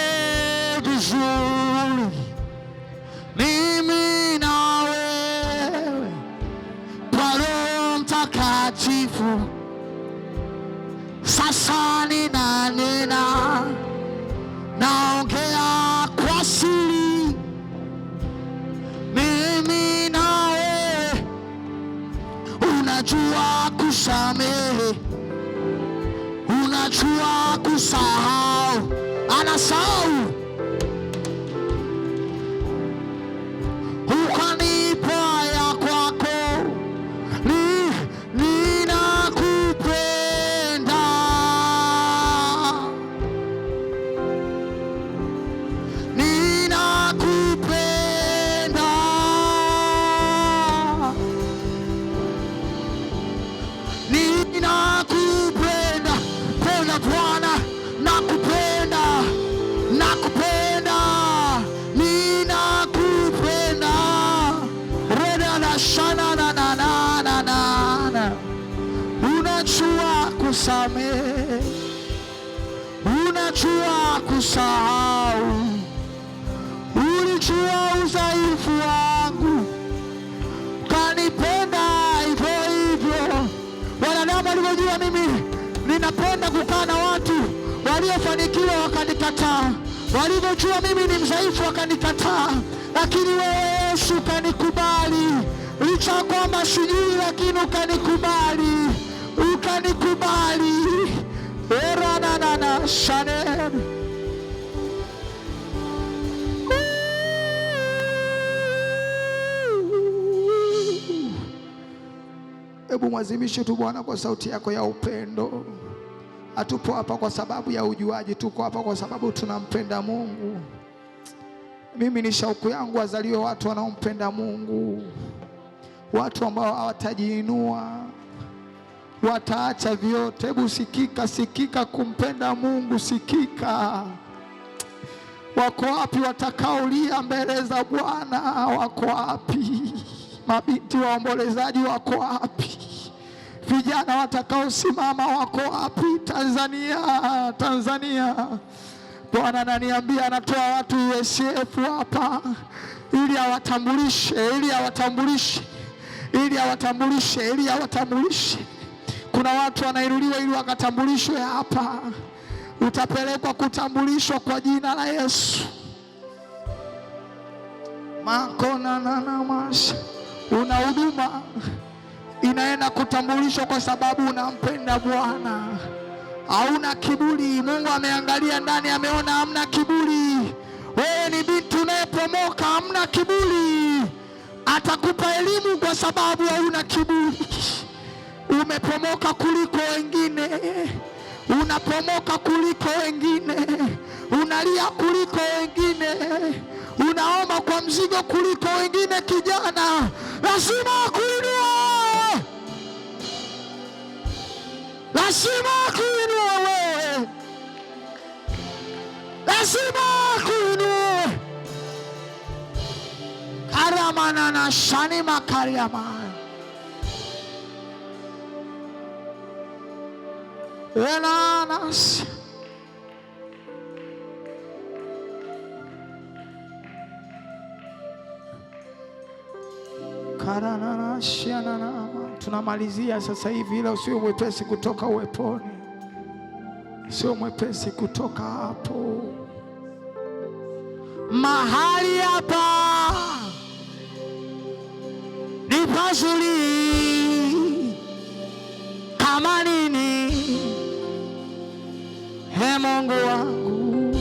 vizuri mimi na wewe kwa Roho Mtakatifu. Sasa ninanena, naongea kwa siri mimi na wewe. Unajua kusamehe, unajua kusahau. Anasahau. Ukanipa ya kwako, ninakupenda. Ninakupenda. Ninakupenda. Penda Bwana, nakupenda. Nakupenda. Ninakupenda. Reda la shana na na na na na. Unajua kusamehe, unajua kusahau. Ulijua udhaifu wangu, kanipenda hivyo hivyo. Wanadamu walivyojua mimi ninapenda kukaa na watu waliofanikiwa wakanikataa, walivyojua mimi ni mdhaifu wakanikataa, lakini wewe Yesu kanikubali. Licha kwamba sijui, lakini ukanikubali, ukanikubali. Era na na na Chanel. Hebu mwazimishe tu Bwana kwa sauti yako ya upendo. Hatupo hapa kwa sababu ya ujuaji, tuko hapa kwa sababu tunampenda Mungu. Mimi ni shauku yangu wazaliwe watu wanaompenda Mungu, watu ambao hawatajiinua, wataacha vyote. Hebu sikika, sikika kumpenda Mungu, sikika. Wako wapi watakaolia mbele za Bwana? Wako wapi mabinti waombolezaji? Wako wapi vijana watakaosimama? Wako wapi? Tanzania, Tanzania. Bwana ananiambia anatoa watu USF hapa ili awatambulishe, ili awatambulishe, ili awatambulishe, ili awatambulishe. Kuna watu wanainuliwa ili wakatambulishwe hapa. Utapelekwa kutambulishwa kwa jina la Yesu. Makona na namasha. Una huduma inaenda kutambulishwa kwa sababu unampenda Bwana. Hauna kiburi. Mungu ameangalia ndani, ameona hamna kiburi. Wewe ni binti unayepomoka, hamna kiburi. Atakupa elimu kwa sababu hauna kiburi. Umepomoka kuliko wengine, unapomoka kuliko wengine, unalia kuliko wengine, unaomba kwa mzigo kuliko wengine. Kijana, lazima kuinua, lazima kuinua wewe, lazima kuinua. Karamana na shani makariama. Enanas. Karanana shianana. Tunamalizia sasa hivi, ila usiwe mwepesi kutoka uweponi, sio mwepesi kutoka hapo. mahali hapa ni pazuri kama nini, he Mungu wangu,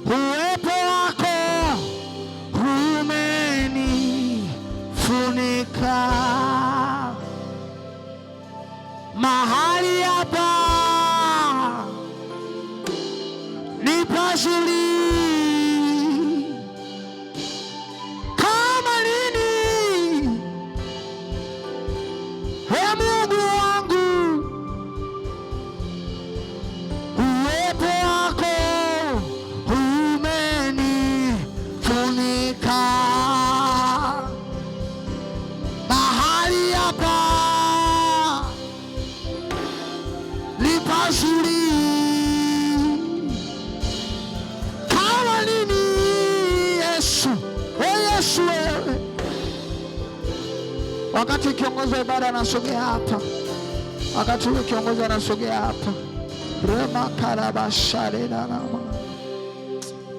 uwepo wako umenifunika. Mahali hapa ni pazuri kama nini, he Mungu wangu, uwepo wako umenifunika. Mahali hapa ni pazuri kama nini, Yesu, Yesu wewe. Wakati kiongozi wa ibada anasogea hapa, wakati huyo kiongozi anasogea hapa, rema karabashare na rama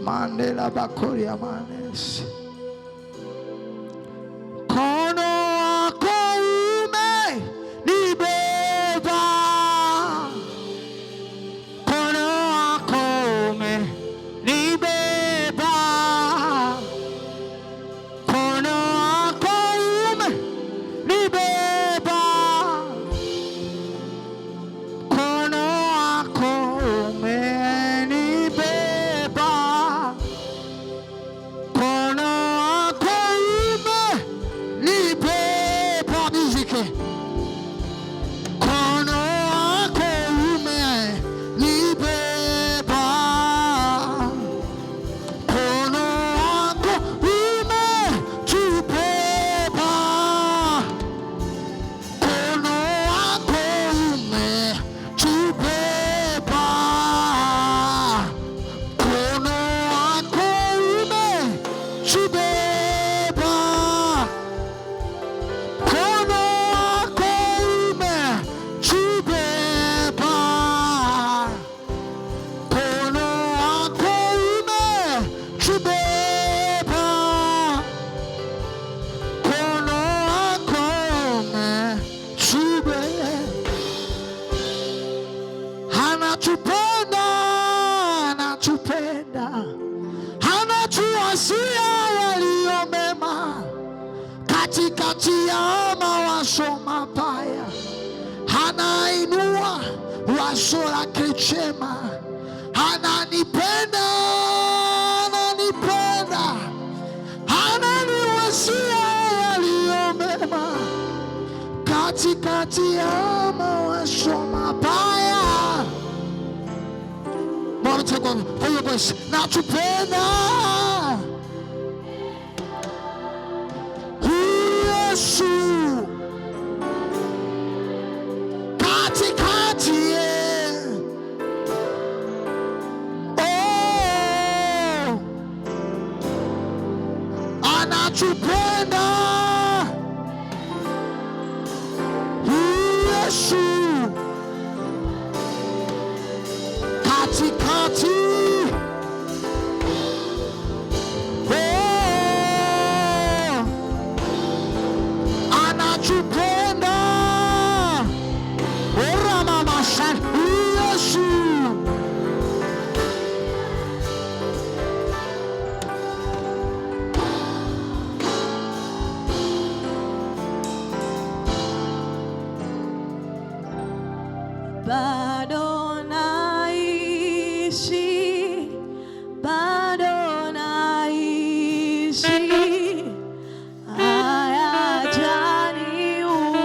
mandela bakori ya manesi, kono wako umenibeba, kono wako umenibeba, kono wako umenibeba, kono wako umenibeba, kono wako umenibeba, muziki, kono wako umenibeba, kono wako umetubeba, kono wako umetubeba, kono wako umetubeba, kono wako umetubeba, kono wako umetubeba, kono wako umetubeba. Anatupenda, anatupenda, anatuwazia yaliyo mema katikati ya mawazo mabaya, anainua wazo lake jema. Ananipenda, ananipenda, ananiwazia yaliyo mema katikati ya mawazo mabaya. Bwana take one for your voice. Natupenda Yesu katikati anatupenda Yesu katikati anatupenda Ramamasan Yesu bado naishi, bado naishi,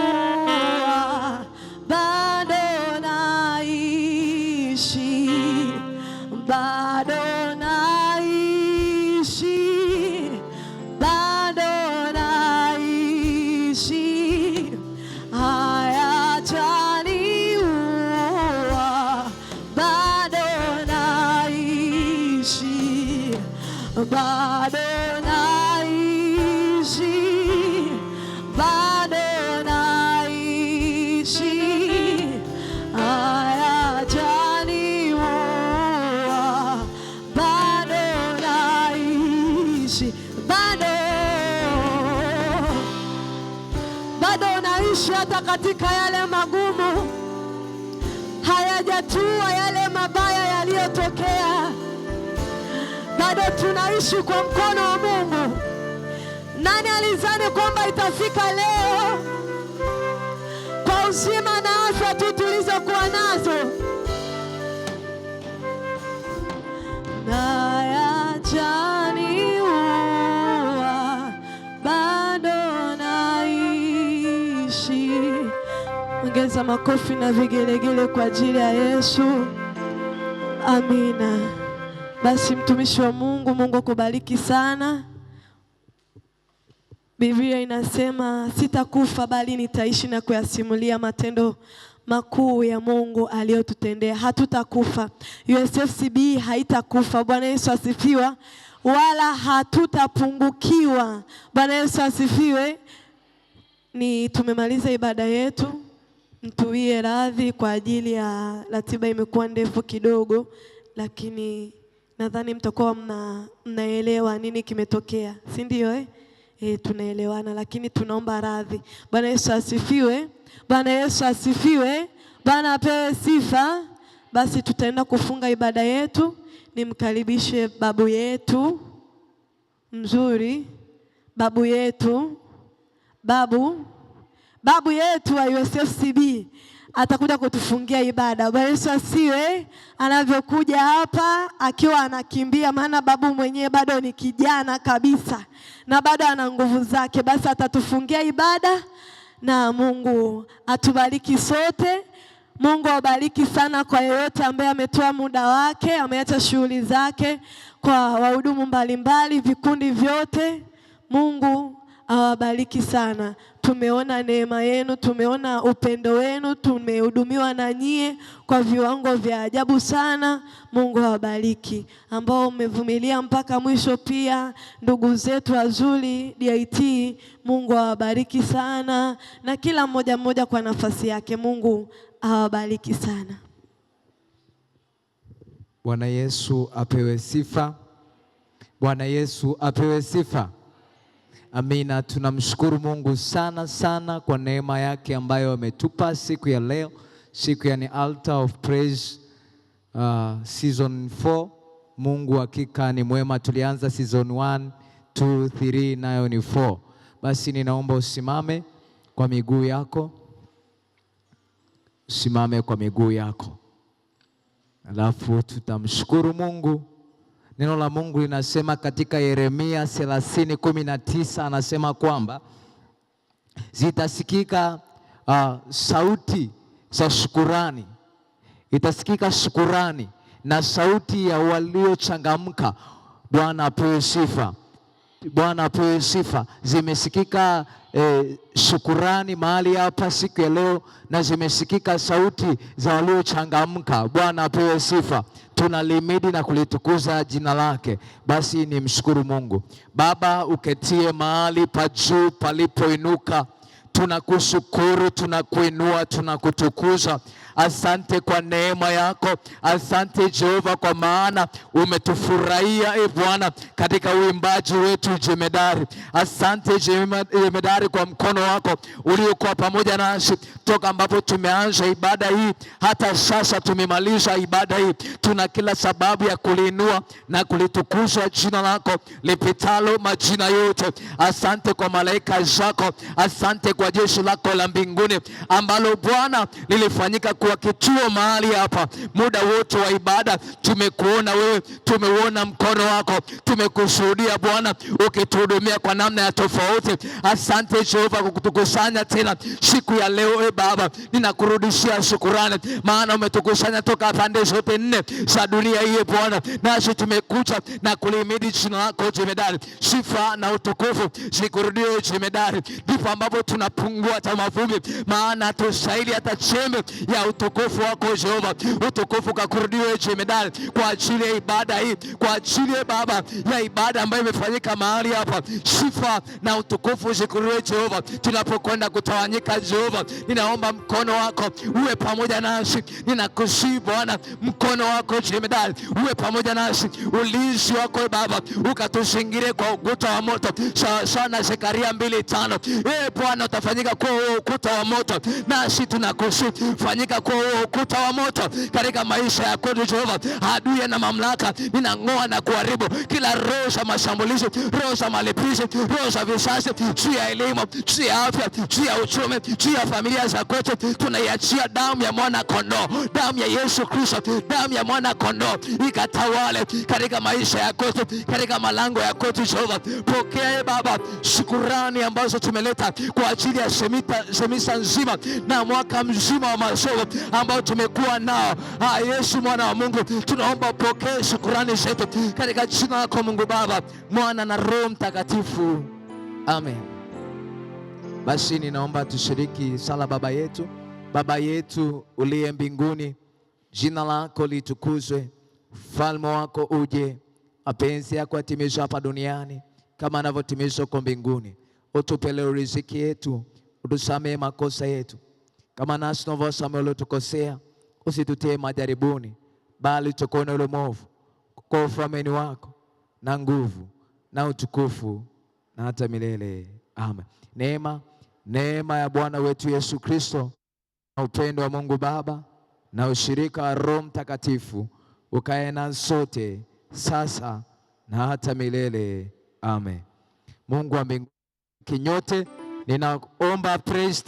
hayajaniua, bado naishi, bado naishi, bado naishi, hayajaniua, bado naishi, bado naishi, bado naishi, hayajaniua, bado katika yale magumu, hayajatua yale mabaya yaliyotokea. Bado tunaishi kwa mkono wa Mungu. Nani alizani kwamba itafika leo kwa uzima na afya tu tulizokuwa nazo? Na yajaniua bado naishi. Ongeza makofi na vigelegele kwa ajili ya Yesu. Amina. Basi mtumishi wa Mungu, Mungu akubariki sana. Biblia inasema sitakufa bali nitaishi na kuyasimulia matendo makuu ya Mungu aliyotutendea. Hatutakufa. USFCB haitakufa. Bwana Yesu asifiwe. Wala hatutapungukiwa. Bwana Yesu asifiwe. Ni tumemaliza ibada yetu. Mtuwie radhi kwa ajili ya ratiba imekuwa ndefu kidogo, lakini nadhani mtakuwa mnaelewa nini kimetokea. Si ndio tunaelewana, lakini tunaomba radhi. Bwana Yesu asifiwe. Bwana Yesu asifiwe. Bwana apewe sifa. Basi tutaenda kufunga ibada yetu. Nimkaribishe babu yetu mzuri, babu yetu, babu yetu wa USFCB atakuja kutufungia ibada. Bwana Yesu asiwe. Anavyokuja hapa akiwa anakimbia, maana babu mwenyewe bado ni kijana kabisa na bado ana nguvu zake. Basi atatufungia ibada, na Mungu atubariki sote. Mungu awabariki sana kwa yeyote ambaye ametoa muda wake, ameacha shughuli zake, kwa wahudumu mbalimbali, vikundi vyote. Mungu awabariki sana. Tumeona neema yenu, tumeona upendo wenu, tumehudumiwa na nyie kwa viwango vya ajabu sana. Mungu awabariki. Ambao umevumilia mpaka mwisho pia, ndugu zetu wazuri DIT, Mungu awabariki sana, na kila mmoja kwa nafasi yake. Mungu awabariki sana. Bwana Yesu apewe sifa. Bwana Yesu apewe sifa. Amina. Tunamshukuru Mungu sana sana kwa neema yake ambayo ametupa siku ya leo, siku ya ni Altar of Praise season 4. Mungu hakika ni mwema. Tulianza season 1, 2, 3, nayo ni 4. Basi ninaomba usimame kwa miguu yako. Usimame kwa miguu yako. Alafu tutamshukuru Mungu. Neno la Mungu linasema katika Yeremia 30:19, anasema kwamba zitasikika sauti za shukurani. Itasikika shukurani na sauti ya waliochangamka. Bwana apewe sifa. Bwana apewe sifa. Zimesikika shukurani mahali hapa siku ya leo, na zimesikika sauti za waliochangamka. Bwana apewe sifa. Tunalimidi na kulitukuza jina lake. Basi ni mshukuru Mungu. Baba, uketie mahali pa juu palipoinuka, tunakushukuru, tunakuinua, tunakutukuza. Asante kwa neema yako. Asante Jehova, kwa maana umetufurahia Bwana katika uimbaji wetu jemedari. Asante jemedari kwa mkono wako uliokuwa pamoja nasi toka ambapo tumeanza ibada hii hata sasa tumemaliza ibada hii. Tuna kila sababu ya kuliinua na kulitukuza jina lako lipitalo majina yote. Asante kwa malaika zako. Asante kwa jeshi lako la mbinguni ambalo Bwana lilifanyika kwa kituo mahali hapa. Muda wote wa ibada tumekuona wewe, tumeuona mkono wako, tumekushuhudia Bwana ukituhudumia kwa namna ya tofauti. Asante Jehova kwa kutukusanya tena siku ya leo. Baba, ninakurudishia shukrani, maana umetukusanya toka pande zote 4 za dunia hii Bwana, nasi tumekuja na kulimidi jina lako jemedari. Sifa na utukufu zikurudie jemedari. Ndipo ambapo tunapungua hata mavumbi, maana tusahili hata chembe ya utukufu wako Jehova, utukufu kakurudiwe jemedali kwa ajili ya ibada hii, kwa ajili ya Baba ya ibada ambayo imefanyika mahali hapa. Sifa na utukufu zikurudiwe Jehova. Tunapokwenda kutawanyika Jehova, ninaomba mkono wako uwe pamoja nasi. Ninakusihi Bwana, mkono wako jemedali uwe pamoja nasi. Ulinzi wako Baba ukatuzingire kwa ukuta wa moto, sawa na Zekaria 2:5. Bwana, utafanyika kwa ukuta wa moto, nasi tunakusihi fanyika kwa ukuta wa moto katika maisha yako Jehova. Adui na mamlaka ninang'oa na kuharibu kila roho za mashambulizi, roho za malipizi, roho za visasi juu ya elimu, juu ya afya, juu ya uchumi, juu ya familia za kwetu. Tunaiachia damu ya mwana kondoo, damu ya Yesu Kristo, damu ya mwana kondoo ikatawale katika maisha ya kwetu, katika malango ya kwetu Jehova. Pokea Baba shukrani ambazo tumeleta kwa ajili ya semista nzima na mwaka mzima wa masomo ambao tumekuwa nao. Yesu mwana wa Mungu, tunaomba pokea shukrani zetu katika jina lako Mungu Baba, Mwana na Roho Mtakatifu. Amen. Basi ninaomba tushiriki sala Baba yetu. Baba yetu uliye mbinguni, jina lako litukuzwe, ufalme wako uje, mapenzi yako yatimizwe hapa duniani kama yanavyotimizwa huko mbinguni. Utupe leo riziki yetu, utusamehe makosa yetu kama nasi tunavyowasamehe waliotukosea, usitutie majaribuni, bali tuokoe na yule mwovu. Kwa ufalme wako na nguvu na utukufu na hata milele. Amen. Neema ya Bwana wetu Yesu Kristo na upendo wa Mungu Baba na ushirika wa Roho Mtakatifu ukae na sote sasa na hata milele. Amen. Mungu wa mbinguni kinyote, ninaomba praise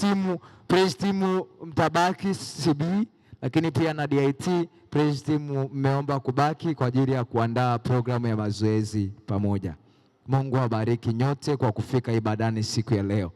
team mtabaki CB, lakini pia na DIT praise team mmeomba kubaki kwa ajili ya kuandaa programu ya mazoezi pamoja. Mungu awabariki nyote kwa kufika ibadani siku ya leo.